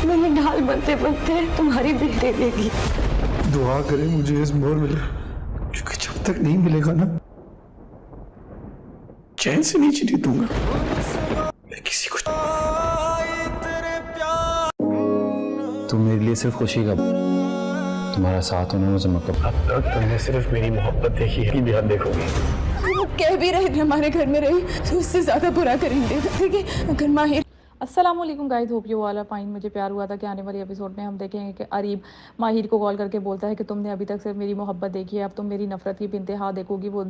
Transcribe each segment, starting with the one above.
मेरी ढाल बनते बनते तुम्हारी भी दे देगी। दुआ करें मुझे इस मोर मिले, क्योंकि जब तक नहीं मिलेगा ना, चैन से नहीं जीने दूंगा मैं किसी को। तुम मेरे लिए सिर्फ खुशी का, तुम्हारा साथ होना मुझे मकब। अब तक तुमने सिर्फ मेरी मोहब्बत देखी है, भी हद देखोगी। वो कह भी रहे थे हमारे घर में रही तो उससे ज्यादा बुरा करेंगे। देखिए अगर माहिर अस्सलाम वालेकुम guys, hope you all are fine. मुझे प्यार हुआ था कि आने वाले एपिसोड में हम देखेंगे कि अरीब माहिर को कॉल करके बोलता है कि तुमने अभी तक सिर्फ मेरी मोहब्बत देखी है, अब तुम मेरी नफरत की इंतहा देखोगी। वो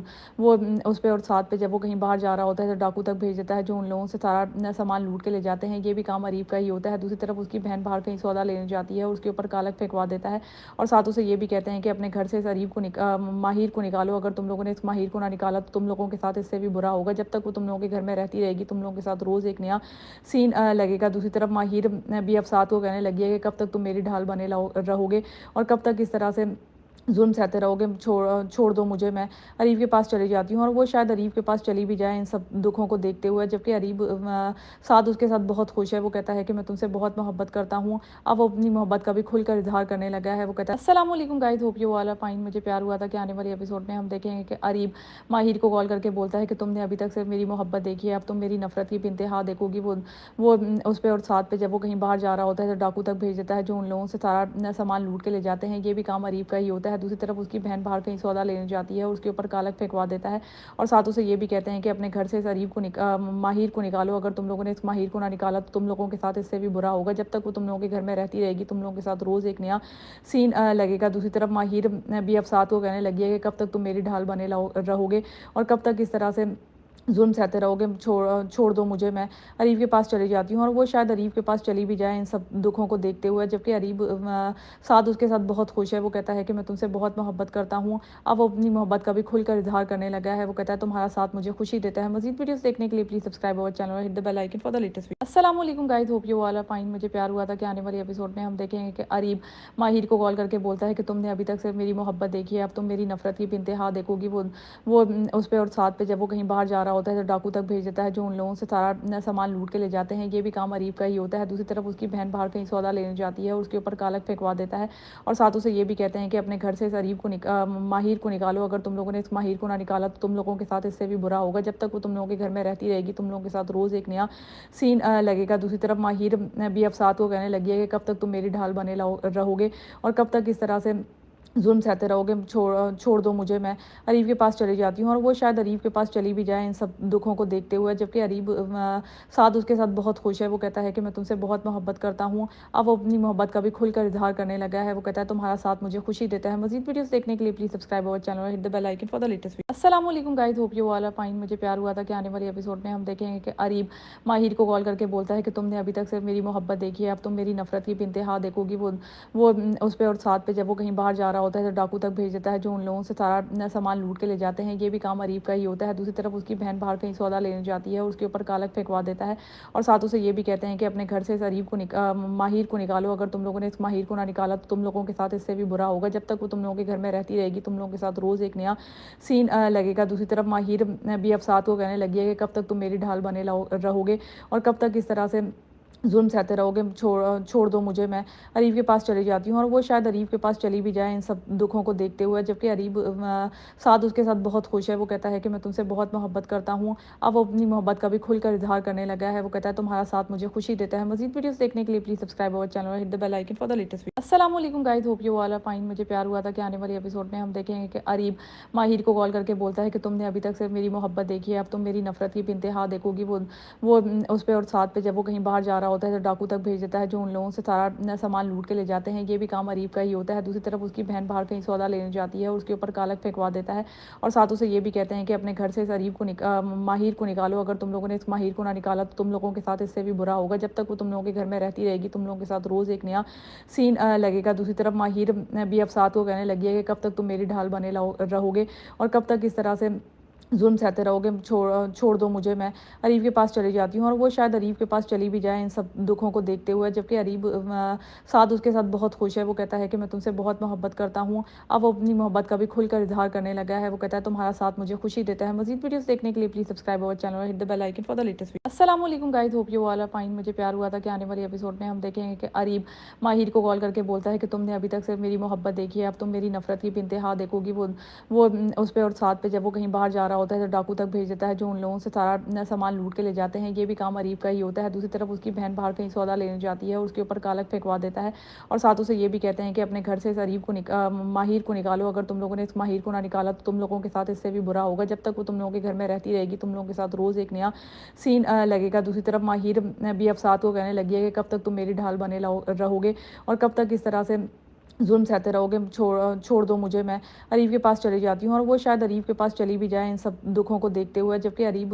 उस पर और साथ पे जब वो कहीं बाहर जा रहा होता है तो डाकू तक भेज देता है जो उन लोगों से सारा सामान लूट के ले जाते हैं। ये भी काम अरीब का ही होता है। दूसरी तरफ उसकी बहन बाहर कहीं सौदा लेने जाती है और उसके ऊपर कालक फेंकवा देता है और साथ उसे ये भी कहते हैं कि अपने घर से इस अरीब को माहिर को निकालो। अगर तुम लोगों ने इस माहिर को ना निकाला तो तुम लोगों के साथ इससे भी बुरा होगा। जब तक वो तुम लोगों के घर में रहती रहेगी तुम लोगों के साथ रोज़ एक नया सीन लगेगा। दूसरी तरफ माहिर भी अफसाद को कहने लगी है कि कब तक तुम मेरी ढाल बने रहोगे और कब तक इस तरह से जुल्म सहते रहोगे। छोड़ दो मुझे, मैं अरीब के पास चली जाती हूँ। और वो शायद अरीब के पास चली भी जाए इन सब दुखों को देखते हुए, जबकि अरीब साद उसके साथ बहुत खुश है। वो कहता है कि मैं तुमसे बहुत मोहब्बत करता हूँ। अब वो अपनी मोहब्बत का भी खुलकर इजहार करने लगा है। वो कहता है अस्सलाम वालेकुम guys, hope you all are fine. मुझे प्यार हुआ था कि आने वाले एपिसोड में हम देखेंगे कि अरीब माहिर को कॉल करके बोलता है कि तुमने अभी तक सिर्फ मेरी मोहब्बत देखी है, अब तुम मेरी नफरत की इंतहा देखोगी। वो उस पर और साथ पे जब वो कहीं बाहर जा रहा होता है तो डाकू तक भेज देता है जो उन लोगों से सारा सामान लूट के ले जाते हैं। ये भी काम अरीब का ही होता है। दूसरी तरफ उसकी बहन बाहर कहीं सौदा लेने जाती है और उसके ऊपर कालक फेंकवा देता है और साथ उसे ये भी कहते हैं कि अपने घर से इस अरीब को माहिर को निकालो। अगर तुम लोगों ने इस माहिर को ना निकाला तो तुम लोगों के साथ इससे भी बुरा होगा। जब तक वो तुम लोगों के घर में रहती रहेगी तुम लोगों के साथ रोज़ एक नया सीन लगेगा। दूसरी तरफ माहिर भी अफसाद को कहने लगी है कि कब तक तुम मेरी ढाल बने रहोगे और कब तक इस तरह से जुल्म सहते रहोगे। छोड़ दो मुझे, मैं अरीब के पास चली जाती हूँ। और वो शायद अरीब के पास चली भी जाए इन सब दुखों को देखते हुए, जबकि अरीब साद उसके साथ बहुत खुश है। वो कहता है कि मैं तुमसे बहुत मोहब्बत करता हूँ। अब वो अपनी मोहब्बत का भी खुलकर इजहार करने लगा है। वो कहता है तुम्हारा साथ मुझे खुशी देता है। मजीद वीडियोस देखने के लिए प्लीज सब्सक्राइब अवर चैनल और hit the bell icon for the latest video. अस्सलाम वालेकुम guys, hope you all are fine. मुझे प्यार हुआ था कि आने वाले एपिसोड में हम देखेंगे कि अरीब माहिर को कॉल करके बोलता है कि तुमने अभी तक सिर्फ मेरी मोहब्बत देखी है, अब तुम मेरी नफरत की इंतहा देखोगी। वो उस पर और साथ पे जब वो कहीं बाहर जा रहा होता है तो डाकू तक भेज देता है जो उन लोगों से सारा सामान लूट के ले जाते हैं। ये भी काम अरीब का ही होता है। दूसरी तरफ उसकी बहन बाहर कहीं सौदा लेने जाती है और उसके ऊपर कालक फेंकवा देता है और साथ उसे ये भी कहते हैं कि अपने घर से इस अरीब को माहिर को निकालो। अगर तुम लोगों ने इस माहिर को ना निकाला तो तुम लोगों के साथ इससे भी बुरा होगा। जब तक वो तुम लोगों के घर में रहती रहेगी तुम लोगों के साथ रोज़ एक नया सीन लगेगा। दूसरी तरफ माहिर भी अफसाद को कहने लगी है कि कब तक तुम मेरी ढाल बने रहोगे और कब तक इस तरह से जुल्म सहते रहोगे। छोड़ दो मुझे, मैं अरीब के पास चली जाती हूँ। और वो शायद अरीब के पास चली भी जाए इन सब दुखों को देखते हुए, जबकि अरीब साद उसके साथ बहुत खुश है। वो कहता है कि मैं तुमसे बहुत मोहब्बत करता हूँ। अब वो अपनी मोहब्बत का भी खुलकर इजहार करने लगा है। वो कहता है तुम्हारा साथ मुझे खुशी देता है। मजीद वीडियोस देखने के लिए प्लीज सब्सक्राइब अवर चैनल और hit the bell icon for the latest video. अस्सलाम वालेकुम guys, hope you all are fine. मुझे प्यार हुआ था कि आने वाले एपिसोड में हम देखेंगे कि अरीब माहिर को कॉल करके बोलता है कि तुमने अभी तक सिर्फ मेरी मोहब्बत देखी है, अब तुम मेरी नफरत की इंतहा देखोगी। वो उस पर और साथ पे जब वो कहीं बाहर जा रहा होता है तो डाकू तक भेज देता है जो उन लोगों से सारा सामान लूट के ले जाते हैं। ये भी काम अरीब का ही होता है। दूसरी तरफ उसकी बहन बाहर कहीं सौदा लेने जाती है और उसके ऊपर कालक फेंकवा देता है और साथ उसे ये भी कहते हैं कि अपने घर से इस अरीब को माहिर को निकालो। अगर तुम लोगों ने इस माहिर को ना निकाला तो तुम लोगों के साथ इससे भी बुरा होगा। जब तक वो तुम लोगों के घर में रहती रहेगी तुम लोगों के साथ रोज़ एक नया सीन लगेगा। दूसरी तरफ माहिर भी अफसाद को कहने लगी है कि कब तक तुम मेरी ढाल बने रहोगे और कब तक इस तरह से जुल्म सहते रहोगे। छोड़ दो मुझे, मैं अरीब के पास चली जाती हूँ। और वो शायद अरीब के पास चली भी जाए इन सब दुखों को देखते हुए, जबकि अरीब साद उसके साथ बहुत खुश है। वो कहता है कि मैं तुमसे बहुत मोहब्बत करता हूँ। अब वो अपनी मोहब्बत का भी खुलकर इजहार करने लगा है। वो कहता है तुम्हारा साथ मुझे खुशी देता है। मजीद वीडियोस देखने के लिए प्लीज सब्सक्राइब अवर चैनल और hit the bell icon for the latest video. अस्सलाम वालेकुम guys, hope you all are fine. मुझे प्यार हुआ था कि आने वाले एपिसोड में हम देखेंगे कि अरीब माहिर को कॉल करके बोलता है कि तुमने अभी तक सिर्फ मेरी मोहब्बत देखी है, अब तुम मेरी नफरत की इंतहा देखोगी। वो उस पर और साथ पे जब वो कहीं बाहर जा रहा होता है तो डाकू तक भेज देता है जो उन लोगों से सारा सामान लूट के ले जाते हैं। ये भी काम अरीब का ही होता है। दूसरी तरफ उसकी बहन बाहर कहीं सौदा लेने जाती है और उसके ऊपर कालक फेंकवा देता है और साथ उसे ये भी कहते हैं कि अपने घर से इस अरीब माहिर को निकालो। अगर तुम लोगों ने इस माहिर को ना निकाला तो तुम लोगों के साथ इससे भी बुरा होगा। जब तक वो तुम लोगों के घर में रहती रहेगी तुम लोगों के साथ रोज़ एक नया सीन लगेगा। दूसरी तरफ माहिर भी अफसाद को कहने लगी है कि कब तक तुम मेरी ढाल बने रहोगे और कब तक इस तरह से जुल्म सहते रहोगे, छोड़ दो मुझे, मैं अरीब के पास चली जाती हूँ। और वो शायद अरीब के पास चली भी जाए इन सब दुखों को देखते हुए, जबकि अरीब साद उसके साथ बहुत खुश है। वो कहता है कि मैं तुमसे बहुत मोहब्बत करता हूँ। अब वो अपनी मोहब्बत का भी खुलकर इजहार करने लगा है। वो कहता है तुम्हारा साथ मुझे खुशी देता है। मजीद वीडियोस देखने के लिए प्लीज सब्सक्राइब अवर चैनल और hit the bell icon for the latest video. अस्सलाम वालेकुम guys, hope you all are fine. मुझे प्यार हुआ था कि आने वाले एपिसोड में हम देखेंगे कि अरीब माहिर को कॉल करके बोलता है कि तुमने अभी तक सिर्फ मेरी मोहब्बत देखी है, अब तुम मेरी नफरत की भी इंतहा देखोगी। वो उस पे और साथ पे जब वो कहीं बाहर जा रहा होता है तो डाकू तक भेज देता है जो उन लोगों से सारा सामान लूट के ले जाते हैं। ये भी काम अरीब का ही होता है। दूसरी तरफ उसकी बहन बाहर कहीं सौदा लेने जाती है और उसके ऊपर कालक फेंकवा देता है और साथ उसे ये भी कहते हैं कि अपने घर से इस अरीब को माहिर को निकालो। अगर तुम लोगों ने इस माहिर को ना निकाला तो तुम लोगों के साथ इससे भी बुरा होगा। जब तक वो तुम लोगों के घर में रहती रहेगी तुम लोगों के साथ रोज़ एक नया सीन लगेगा। दूसरी तरफ माहिर भी अब साथ को कहने लगी है कि कब तक तुम मेरी ढाल बने रहोगे और कब तक इस तरह से जुल्म सहते रहोगे, छोड़ दो मुझे, मैं अरीब के पास चली जाती हूँ। और वो शायद अरीब के पास चली भी जाए इन सब दुखों को देखते हुए, जबकि अरीब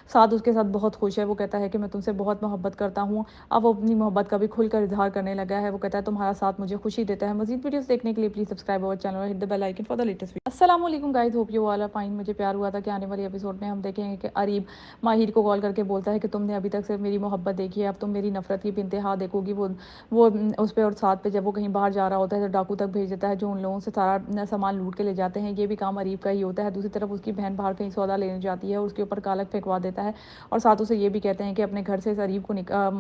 साद उसके साथ बहुत खुश है। वो कहता है कि मैं तुमसे बहुत मोहब्बत करता हूँ। अब वो अपनी मोहब्बत का भी खुलकर इजहार करने लगा है। वो कहता है तुम्हारा साथ मुझे खुशी देता है। मजीद वीडियोस देखने के लिए प्लीज सब्सक्राइब अवर चैनल और hit the bell icon for the latest video. अस्सलाम वालेकुम guys, hope you all are fine. मुझे प्यार हुआ था कि आने वाले एपिसोड में हम देखेंगे कि अरीब माहिर को कॉल करके बोलता है कि तुमने अभी तक सिर्फ मेरी मोहब्बत देखी है, अब तुम मेरी नफरत की भी इंतहा देखोगी। वो उस पे और साथ पे जब वो कहीं बाहर जा रहा होता है तो डाकू तक भेज देता है जो उन लोगों से सारा सामान लूट के ले जाते हैं। ये भी काम अरीब का ही होता है। दूसरी तरफ उसकी बहन बाहर कहीं सौदा लेने जाती है और उसके ऊपर कालक फेंकवा देता है और साथ उसे ये भी कहते हैं कि अपने घर से इस अरीब को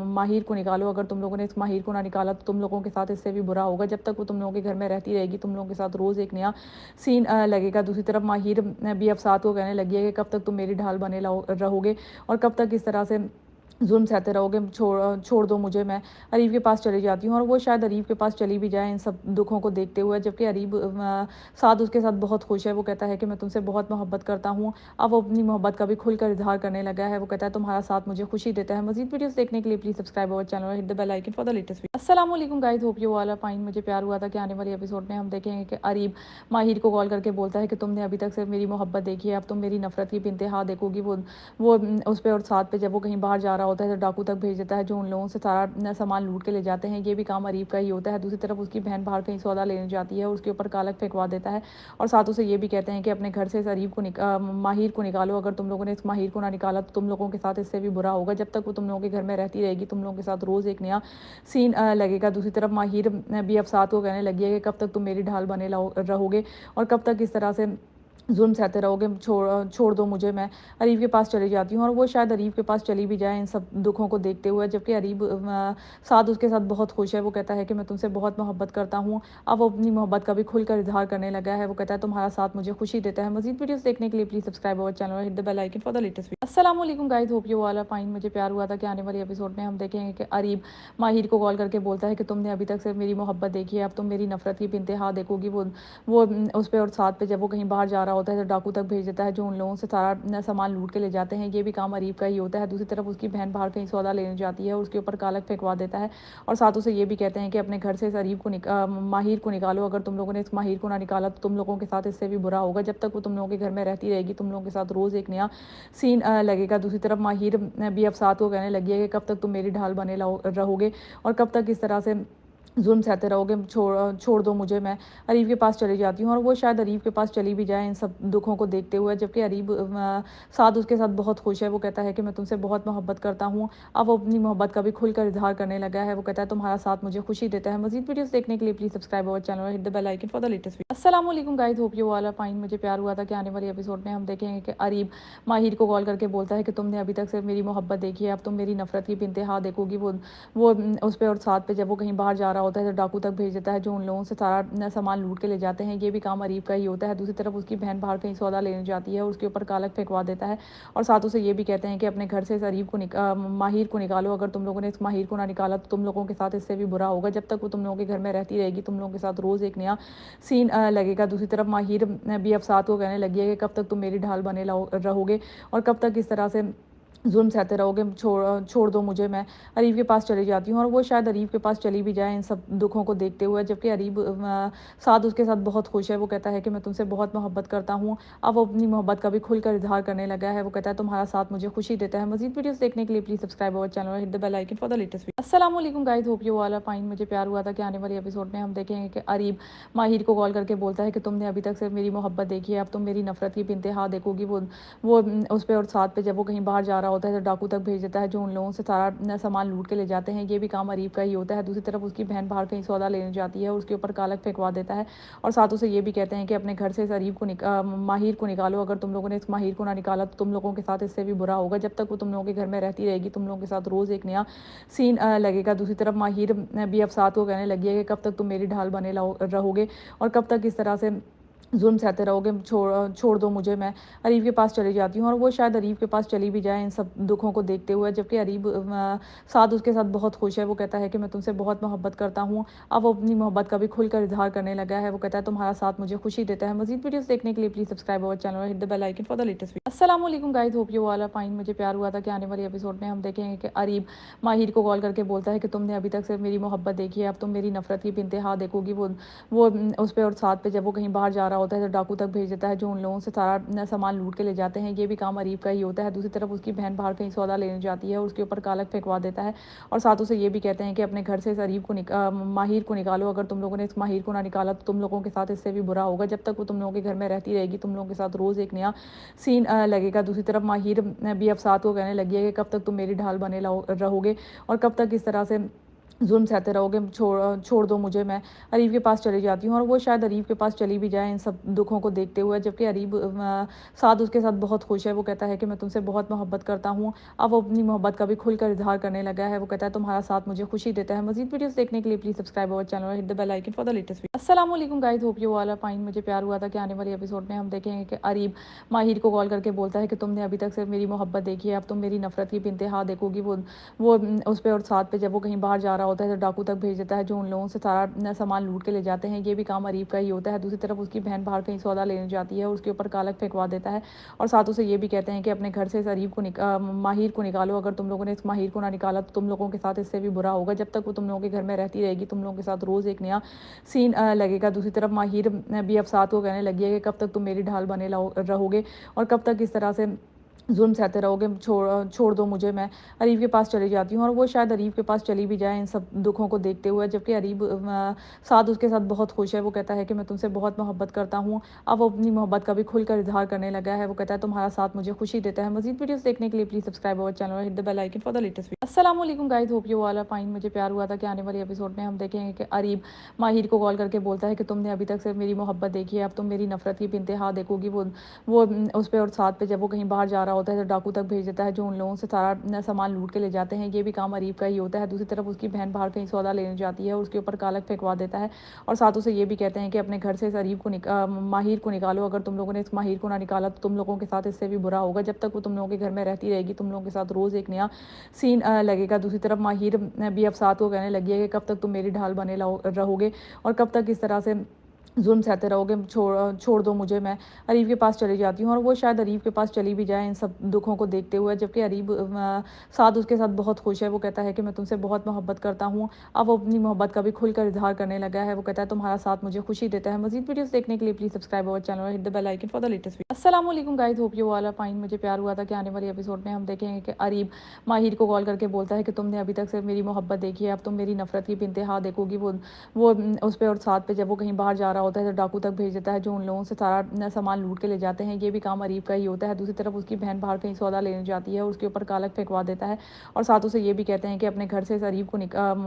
माहिर को निकालो। अगर तुम लोगों ने इस माहिर को ना निकाला तो तुम लोगों के साथ इससे भी बुरा होगा। जब तक वो तुम लोगों के घर में रहती रहेगी तुम लोगों के साथ रोज़ एक नया सीन लगेगा। दूसरी तरफ माहिर भी अब साथ को कहने लगी है कि कब तक तुम मेरी ढाल बने रहोगे और कब तक इस तरह से जुल्म सहते रहोगे, छोड़ दो मुझे, मैं अरीब के पास चली जाती हूँ। और वो शायद अरीब के पास चली भी जाए इन सब दुखों को देखते हुए, जबकि अरीब साद उसके साथ बहुत खुश है। वो कहता है कि मैं तुमसे बहुत मोहब्बत करता हूँ। अब वो अपनी मोहब्बत का भी खुलकर इजहार करने लगा है। वो कहता है तुम्हारा साथ मुझे खुशी देता है। मजीद वीडियोस देखने के लिए प्लीज सब्सक्राइब अवर चैनल और hit the bell icon for the latest video. अस्सलाम वालेकुम guys, hope you all are fine. मुझे प्यार हुआ था कि आने वाले एपिसोड में हम देखेंगे कि अरीब माहिर को कॉल करके बोलता है कि तुमने अभी तक सिर्फ मेरी मोहब्बत देखी है, अब तुम मेरी नफरत की भी इंतहा देखोगी। वो उस पे और साथ पे जब वो कहीं बाहर जा रहा होता है तो डाकू तक भेज देता है जो उन लोगों से सारा सामान लूट के ले जाते हैं। ये भी काम अरीब का ही होता है। दूसरी तरफ उसकी बहन बाहर कहीं सौदा लेने जाती है और उसके ऊपर कालक फेंकवा देता है और साथ उसे ये भी कहते हैं कि अपने घर से इस अरीब को माहिर को निकालो। अगर तुम लोगों ने इस माहिर को ना निकाला तो तुम लोगों के साथ इससे भी बुरा होगा। जब तक वो तुम लोगों के घर में रहती रहेगी तुम लोगों के साथ रोज़ एक नया सीन लगेगा। दूसरी तरफ माहिर भी अब साथ को कहने लगी है कि कब तक तुम मेरी ढाल बने रहोगे और कब तक इस तरह से जुल्म सहते रहोगे, छोड़ दो मुझे, मैं अरीब के पास चली जाती हूँ। और वो शायद अरीब के पास चली भी जाए इन सब दुखों को देखते हुए, जबकि अरीब साद उसके साथ बहुत खुश है। वो कहता है कि मैं तुमसे बहुत मोहब्बत करता हूँ। अब वो अपनी मोहब्बत का भी खुलकर इजहार करने लगा है। वो कहता है तुम्हारा साथ मुझे खुशी देता है। मजीद वीडियोस देखने के लिए प्लीज सब्सक्राइब अवर चैनल और hit the bell icon for the latest video. अस्सलाम वालेकुम guys, hope you all are fine. मुझे प्यार हुआ था कि आने वाले एपिसोड में हम देखेंगे कि अरीब माहिर को कॉल करके बोलता है कि तुमने अभी तक सिर्फ मेरी मोहब्बत देखी है, अब तुम मेरी नफरत की भी इंतहा देखोगी। वो उस पे और साथ पे जब वो कहीं बाहर जा रहा होता है तो डाकू तक भेज देता है जो उन लोगों से सारा सामान लूट के ले जाते हैं। ये भी काम अरीब का ही होता है। दूसरी तरफ उसकी बहन बाहर कहीं सौदा लेने जाती है और उसके ऊपर कालक फेंकवा देता है और साथ उसे ये भी कहते हैं कि अपने घर से इस अरीब को माहिर को निकालो। अगर तुम लोगों ने इस माहिर को ना निकाला तो तुम लोगों के साथ इससे भी बुरा होगा। जब तक वो तुम लोगों के घर में रहती रहेगी तुम लोगों के साथ रोज़ एक नया सीन लगेगा। दूसरी तरफ माहिर भी अब साथ को कहने लगी है कि कब तक तुम मेरी ढाल बने रहोगे और कब तक इस तरह से जुल्म सहते रहोगे, छोड़ दो मुझे, मैं अरीब के पास चली जाती हूँ। और वो शायद अरीब के पास चली भी जाए इन सब दुखों को देखते हुए, जबकि अरीब साद उसके साथ बहुत खुश है। वो कहता है कि मैं तुमसे बहुत मोहब्बत करता हूँ। अब वो अपनी मोहब्बत का भी खुलकर इजहार करने लगा है। वो कहता है तुम्हारा साथ मुझे खुशी देता है। मजीद वीडियोस देखने के लिए प्लीज सब्सक्राइब अवर चैनल और hit the bell icon for the latest video. अस्सलाम वालेकुम guys, hope you all are fine. मुझे प्यार हुआ था कि आने वाले एपिसोड में हम देखेंगे कि अरीब माहिर को कॉल करके बोलता है कि तुमने अभी तक सिर्फ मेरी मोहब्बत देखी है, अब तुम मेरी नफरत की भी इंतहा देखोगी। वो उस पे और साथ पे जब वो कहीं बाहर जा रहा होता है तो डाकू तक भेज देता है जो उन लोगों से सारा सामान लूट के ले जाते हैं। ये भी काम अरीब का ही होता है। दूसरी तरफ उसकी बहन बाहर कहीं सौदा लेने जाती है और उसके ऊपर कालक फेंकवा देता है और साथ उसे ये भी कहते हैं कि अपने घर से इस अरीब को माहिर को निकालो। अगर तुम लोगों ने इस माहिर को ना निकाला तो तुम लोगों के साथ इससे भी बुरा होगा। जब तक वो तुम लोगों के घर में रहती रहेगी तुम लोगों के साथ रोज़ एक नया सीन लगेगा। दूसरी तरफ माहिर भी अब साथ को कहने लगी है कि कब तक तुम मेरी ढाल बने रहोगे और कब तक इस तरह से जुल्म सहते रहोगे, छोड़ दो मुझे, मैं अरीब के पास चली जाती हूँ। और वो शायद अरीब के पास चली भी जाए इन सब दुखों को देखते हुए, जबकि अरीब साद उसके साथ बहुत खुश है। वो कहता है कि मैं तुमसे बहुत मोहब्बत करता हूँ। अब वो अपनी मोहब्बत का भी खुलकर इजहार करने लगा है। वो कहता है तुम्हारा साथ मुझे खुशी देता है। मजीद वीडियोस देखने के लिए प्लीज सब्सक्राइब अवर चैनल और hit the bell icon for the latest video. अस्सलाम वालेकुम guys, hope you all are fine. मुझे प्यार हुआ था कि आने वाले एपिसोड में हम देखेंगे कि अरीब माहिर को कॉल करके बोलता है कि तुमने अभी तक सिर्फ मेरी मोहब्बत देखी है, अब तुम मेरी नफरत की इंतहा देखोगी। वो उस पे और साथ पे जब वो कहीं बाहर जा रहा होता है तो डाकू तक भेज देता है जो उन लोगों से सारा सामान लूट के ले जाते हैं। ये भी काम अरीब का ही होता है। दूसरी तरफ उसकी बहन बाहर कहीं सौदा लेने जाती है और उसके ऊपर कालक फेंकवा देता है और साथ उसे ये भी कहते हैं कि अपने घर से इस अरीब को माहिर को निकालो। अगर तुम लोगों ने इस माहिर को ना निकाला तो तुम लोगों के साथ इससे भी बुरा होगा। जब तक वो तुम लोगों के घर में रहती रहेगी तुम लोगों के साथ रोज़ एक नया सीन लगेगा। दूसरी तरफ माहिर भी अब साथ को कहने लगी है कि कब तक तुम मेरी ढाल बने रहोगे और कब तक इस तरह से जुल्म सहते रहोगे, छोड़ दो मुझे, मैं अरीब के पास चली जाती हूँ। और वो शायद अरीब के पास चली भी जाए इन सब दुखों को देखते हुए, जबकि अरीब साद उसके साथ बहुत खुश है। वो कहता है कि मैं तुमसे बहुत मोहब्बत करता हूँ। अब वो अपनी मोहब्बत का भी खुलकर इजहार करने लगा है। वो कहता है तुम्हारा साथ मुझे खुशी देता है। मजीद वीडियोस देखने के लिए प्लीज सब्सक्राइब अवर चैनल और hit the bell icon for the latest video. अस्सलाम वालेकुम guys, hope you all are fine. मुझे प्यार हुआ था कि आने वाले एपिसोड में हम देखेंगे कि अरीब माहिर को कॉल करके बोलता है कि तुमने अभी तक सिर्फ मेरी मोहब्बत देखी है, अब तुम मेरी नफरत की इंतहा देखोगी। वो उस पे और साथ पे जब वो कहीं बाहर जा रहा होता है तो डाकू तक भेज देता है जो उन लोगों से सारा सामान लूट के ले जाते हैं। ये भी काम अरीब का ही होता है। दूसरी तरफ उसकी बहन बाहर कहीं सौदा लेने जाती है और उसके ऊपर कालक फेंकवा देता है और साथ उसे ये भी कहते हैं कि अपने घर से इस अरीब को माहिर को निकालो। अगर तुम लोगों ने इस माहिर को ना निकाला तो तुम लोगों के साथ इससे भी बुरा होगा। जब तक वो तुम लोगों के घर में रहती रहेगी तुम लोगों के साथ रोज़ एक नया सीन लगेगा। दूसरी तरफ माहिर भी अब साथ को कहने लगी है कि कब तक तुम मेरी ढाल बने रहोगे और कब तक इस तरह से जुल्म सहते रहोगे, छोड़ दो मुझे, मैं अरीब के पास चली जाती हूँ। और वो शायद अरीब के पास चली भी जाए इन सब दुखों को देखते हुए, जबकि अरीब साद उसके साथ बहुत खुश है। वो कहता है कि मैं तुमसे बहुत मोहब्बत करता हूँ। अब वो अपनी मोहब्बत का भी खुलकर इजहार करने लगा है। वो कहता है तुम्हारा साथ मुझे खुशी देता है। मजीद वीडियोस देखने के लिए प्लीज सब्सक्राइब अवर चैनल और hit the bell icon for the latest video. अस्सलाम वालेकुम guys, hope you all are fine. मुझे प्यार हुआ था कि आने वाले एपिसोड में हम देखेंगे कि अरीब माहिर को कॉल करके बोलता है कि तुमने अभी तक सिर्फ मेरी मोहब्बत देखी है, अब तुम मेरी नफरत की इंतहा देखोगी। वो उस पे और साथ पे जब वो कहीं बाहर जा रहा होता है तो डाकू तक भेज देता है जो उन लोगों से सारा सामान लूट के ले जाते हैं। ये भी काम अरीब का ही होता है। दूसरी तरफ उसकी बहन बाहर कहीं सौदा लेने जाती है और उसके ऊपर कालक फेंकवा देता है और साथ उसे ये भी कहते हैं कि अपने घर से इस अरीब को माहिर को निकालो। अगर तुम लोगों ने इस माहिर को ना निकाला तो तुम लोगों के साथ इससे भी बुरा होगा। जब तक वो तुम लोगों के घर में रहती रहेगी तुम लोगों के साथ रोज़ एक नया सीन लगेगा। दूसरी तरफ माहिर भी अब साथ को कहने लगी है कि कब तक तुम मेरी ढाल बने रहोगे और कब तक इस तरह से जुल्म सहते रहोगे, छोड़ दो मुझे, मैं अरीब के पास चली जाती हूँ। और वो शायद अरीब के पास चली भी जाए इन सब दुखों को देखते हुए, जबकि अरीब साद उसके साथ बहुत खुश है। वो कहता है कि मैं तुमसे बहुत मोहब्बत करता हूँ। अब वो अपनी मोहब्बत का भी खुलकर इजहार करने लगा है। वो कहता है तुम्हारा साथ मुझे खुशी देता है। मजीद वीडियोस देखने के लिए प्लीज सब्सक्राइब अवर चैनल और hit the bell icon for the latest video. अस्सलाम वालेकुम guys, hope you all are fine. मुझे प्यार हुआ था कि आने वाले एपिसोड में हम देखेंगे कि अरीब माहिर को कॉल करके बोलता है कि तुमने अभी तक सिर्फ मेरी मोहब्बत देखी है, अब तुम मेरी नफरत की इंतहा देखोगी। वो उस पे और साथ पे जब वो कहीं बाहर जा रहा होता है तो डाकू तक भेज देता है जो उन लोगों से सारा सामान लूट के ले जाते हैं। ये भी काम अरीब का ही होता है। दूसरी तरफ उसकी बहन बाहर कहीं सौदा लेने जाती है और उसके ऊपर कालक फेंकवा देता है और साथ उसे ये भी कहते हैं कि अपने घर से इस अरीब को माहिर को निकालो। अगर तुम लोगों ने इस माहिर को ना निकाला तो तुम लोगों के साथ इससे भी बुरा होगा। जब तक वो तुम लोगों के घर में रहती रहेगी तुम लोगों के साथ रोज़ एक नया सीन लगेगा। दूसरी तरफ माहिर भी अब साथ को कहने लगी है कि कब तक तुम मेरी ढाल बने रहोगे और कब तक इस तरह से जुल्म सहते रहोगे, छोड़ दो मुझे, मैं अरीब के पास चली जाती हूँ। और वो शायद अरीब के पास चली भी जाए इन सब दुखों को देखते हुए, जबकि अरीब साद उसके साथ बहुत खुश है। वो कहता है कि मैं तुमसे बहुत मोहब्बत करता हूँ। अब वो अपनी मोहब्बत का भी खुलकर इजहार करने लगा है। वो कहता है तुम्हारा साथ मुझे खुशी देता है। मजीद वीडियोस देखने के लिए प्लीज सब्सक्राइब अवर चैनल और hit the bell icon for the latest video. अस्सलाम वालेकुम guys, hope you all are fine. मुझे प्यार हुआ था कि आने वाले एपिसोड में हम देखेंगे कि अरीब माहिर को कॉल करके बोलता है कि तुमने अभी तक सिर्फ मेरी मोहब्बत देखी है, अब तुम मेरी नफरत की इंतहा देखोगी। वो उस पे और साथ पे जब वो कहीं बाहर जा रहा होता है तो डाकू तक भेज देता है जो उन लोगों से सारा सामान लूट के ले जाते हैं। ये भी काम अरीब का ही होता है। दूसरी तरफ उसकी बहन बाहर कहीं सौदा लेने जाती है और उसके ऊपर कालक फेंकवा देता है और साथ उसे ये भी कहते हैं कि अपने घर से इस अरीब को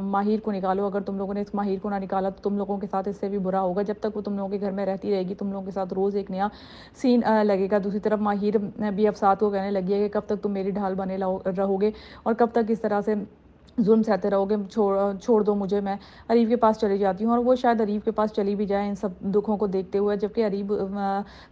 माहिर को निकालो। अगर तुम लोगों ने इस माहिर को ना निकाला तो तुम लोगों के साथ इससे भी बुरा होगा। जब तक वो तुम लोगों के घर में रहती रहेगी तुम लोगों के साथ रोज़ एक नया सीन लगेगा। दूसरी तरफ माहिर भी अब साथ को कहने लगी है कि कब तक तुम मेरी ढाल बने रहोगे और कब तक इस तरह से जुल्म सहते रहोगे, छोड़ दो मुझे, मैं अरीब के पास चली जाती हूँ। और वो शायद अरीब के पास चली भी जाए इन सब दुखों को देखते हुए, जबकि अरीब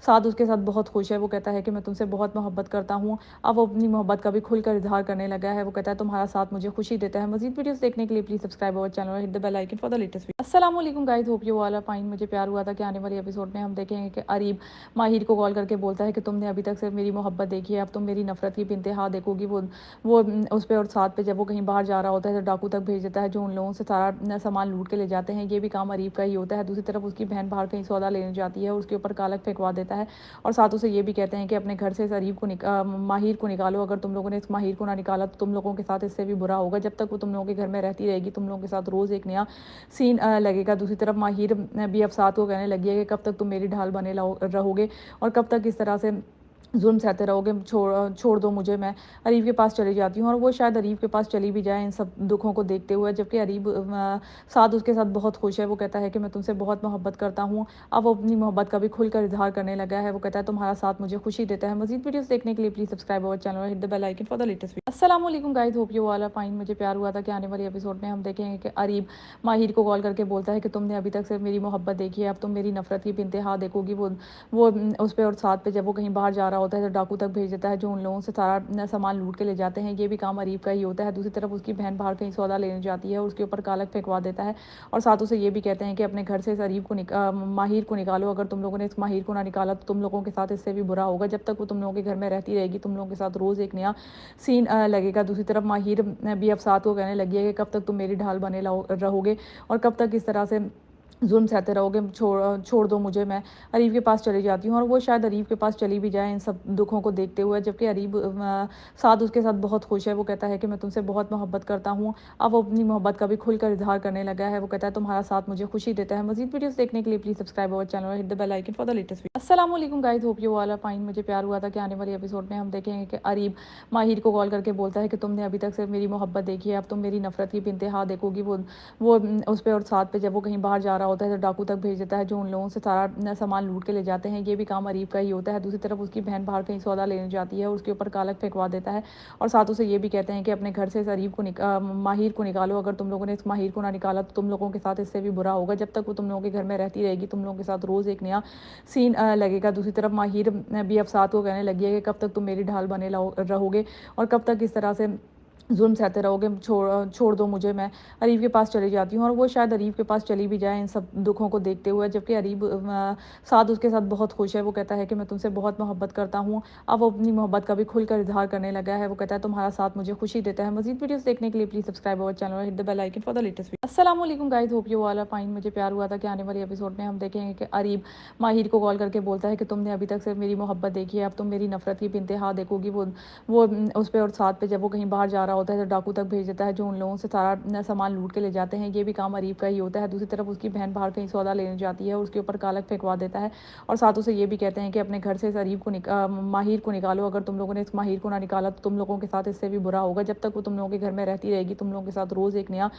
साद उसके साथ बहुत खुश है। वो कहता है कि मैं तुमसे बहुत मोहब्बत करता हूँ। अब वो अपनी मोहब्बत का भी खुलकर इजहार करने लगा है। वो कहता है तुम्हारा साथ मुझे खुशी देता है। मजीद वीडियोस देखने के लिए प्लीज सब्सक्राइब अवर चैनल और hit the bell icon for the latest video. अस्सलाम वालेकुम guys, hope you all are fine. मुझे प्यार हुआ था कि आने वाले एपिसोड में हम देखेंगे कि अरीब माहिर को कॉल करके बोलता है कि तुमने अभी तक सिर्फ मेरी मोहब्बत देखी है, अब तुम मेरी नफरत की इंतहा देखोगी। वो उस पे और साथ पे जब वो कहीं बाहर जा रहा होता है तो डाकू तक भेज देता है जो उन लोगों से सारा सामान लूट के ले जाते हैं। ये भी काम अरीब का ही होता है। दूसरी तरफ उसकी बहन बाहर कहीं सौदा लेने जाती है और उसके ऊपर कालक फेंकवा देता है और साथ उसे ये भी कहते हैं कि अपने घर से इस अरीब को माहिर को निकालो। अगर तुम लोगों ने इस माहिर को ना निकाला तो तुम लोगों के साथ इससे भी बुरा होगा। जब तक वो तुम लोगों के घर में रहती रहेगी तुम लोगों के साथ रोज़ एक नया सीन लगेगा। दूसरी तरफ माहिर भी अब साथ को कहने लगी है कि कब तक तुम मेरी ढाल बने रहोगे और कब तक इस तरह से जुल्म सहते रहोगे, छोड़ दो मुझे, मैं अरीब के पास चली जाती हूँ। और वो शायद अरीब के पास चली भी जाए इन सब दुखों को देखते हुए, जबकि अरीब साद उसके साथ बहुत खुश है। वो कहता है कि मैं तुमसे बहुत मोहब्बत करता हूँ। अब वो अपनी मोहब्बत का भी खुलकर इजहार करने लगा है। वो कहता है तुम्हारा साथ मुझे खुशी देता है। मजीद वीडियोस देखने के लिए प्लीज सब्सक्राइब अवर चैनल और hit the bell icon for the latest video. अस्सलाम वालेकुम guys, hope you all are fine. मुझे प्यार हुआ था कि आने वाले एपिसोड में हम देखेंगे कि अरीब माहिर को कॉल करके बोलता है कि तुमने अभी तक सिर्फ मेरी मोहब्बत देखी है, अब तुम मेरी नफरत की इंतहा देखोगी। वो उस पे और साथ पे जब वो कहीं बाहर जा रहा होता है तो डाकू तक भेज देता है जो उन लोगों से सारा सामान लूट के ले जाते हैं। ये भी काम अरीब का ही होता है। दूसरी तरफ उसकी बहन बाहर कहीं सौदा लेने जाती है और उसके ऊपर कालक फेंकवा देता है और साथ उसे ये भी कहते हैं कि अपने घर से इस अरीब को माहिर को निकालो। अगर तुम लोगों ने इस माहिर को ना निकाला तो तुम लोगों के साथ इससे भी बुरा होगा। जब तक वो तुम लोगों के घर में रहती रहेगी तुम लोगों के साथ रोज़ एक नया सीन लगेगा। दूसरी तरफ माहिर भी अब साथ को कहने लगी है कि कब तक तुम मेरी ढाल बने रहोगे और कब तक इस तरह से जुल्म सहते रहोगे, छोड़ दो मुझे, मैं अरीब के पास चली जाती हूँ। और वो शायद अरीब के पास चली भी जाए इन सब दुखों को देखते हुए, जबकि अरीब साद उसके साथ बहुत खुश है। वो कहता है कि मैं तुमसे बहुत मोहब्बत करता हूँ। अब वो अपनी मोहब्बत का भी खुलकर इजहार करने लगा है। वो कहता है तुम्हारा साथ मुझे खुशी देता है। मजीद वीडियोस देखने के लिए प्लीज सब्सक्राइब अवर चैनल और hit the bell icon for the latest video. अस्सलाम वालेकुम guys, hope you all are fine. मुझे प्यार हुआ था कि आने वाले एपिसोड में हम देखेंगे कि अरीब माहिर को कॉल करके बोलता है कि तुमने अभी तक सिर्फ मेरी मोहब्बत देखी है, अब तुम मेरी नफरत की इंतहा देखोगी। वो उस पे और साथ पे जब वो कहीं बाहर जा रहा होता है तो डाकू तक भेज देता है जो उन लोगों से सारा सामान लूट के ले जाते हैं। ये भी काम अरीब का ही होता है। दूसरी तरफ उसकी बहन बाहर कहीं सौदा लेने जाती है और उसके ऊपर कालक फेंकवा देता है और साथ उसे ये भी कहते हैं कि अपने घर से इस अरीब को माहिर को निकालो। अगर तुम लोगों ने इस माहिर को ना निकाला तो तुम लोगों के साथ इससे भी बुरा होगा। जब तक वो तुम लोगों के घर में रहती रहेगी तुम लोगों के साथ रोज़ एक नया सीन लगेगा। दूसरी तरफ माहिर भी अब साथ को कहने लगी है कि कब तक तुम मेरी ढाल बने रहोगे और कब तक इस तरह से जुल्म सहते रहोगे, छोड़ दो मुझे, मैं अरीब के पास चली जाती हूँ। और वो शायद अरीब के पास चली भी जाए इन सब दुखों को देखते हुए, जबकि अरीब साद उसके साथ बहुत खुश है। वो कहता है कि मैं तुमसे बहुत मोहब्बत करता हूँ। अब वो अपनी मोहब्बत का भी खुलकर इजहार करने लगा है। वो कहता है तुम्हारा साथ मुझे खुशी देता है। मजीद वीडियोस देखने के लिए प्लीज सब्सक्राइब अवर चैनल और hit the bell icon for the latest video. अस्सलाम वालेकुम guys, hope you all are fine. मुझे प्यार हुआ था कि आने वाले एपिसोड में हम देखेंगे कि अरीब माहिर को कॉल करके बोलता है कि तुमने अभी तक सिर्फ मेरी मोहब्बत देखी है, अब तुम मेरी नफरत की इंतहा देखोगी। वो उस पे और साथ पे जब वो कहीं बाहर जा रहा होता है तो डाकू तक भेज देता है जो उन लोगों से सारा सामान लूट के ले जाते हैं। ये भी काम अरीब का ही होता है। दूसरी तरफ उसकी बहन बाहर कहीं सौदा लेने जाती है और उसके ऊपर कालक फेंकवा देता है और साथ उसे ये भी कहते हैं कि अपने घर से इस अरीब को माहिर को निकालो। अगर तुम लोगों ने इस माहिर को ना निकाला तो तुम लोगों के साथ इससे भी बुरा होगा। जब तक वो तुम लोगों के घर में रहती रहेगी तुम लोगों के साथ रोज़ एक नया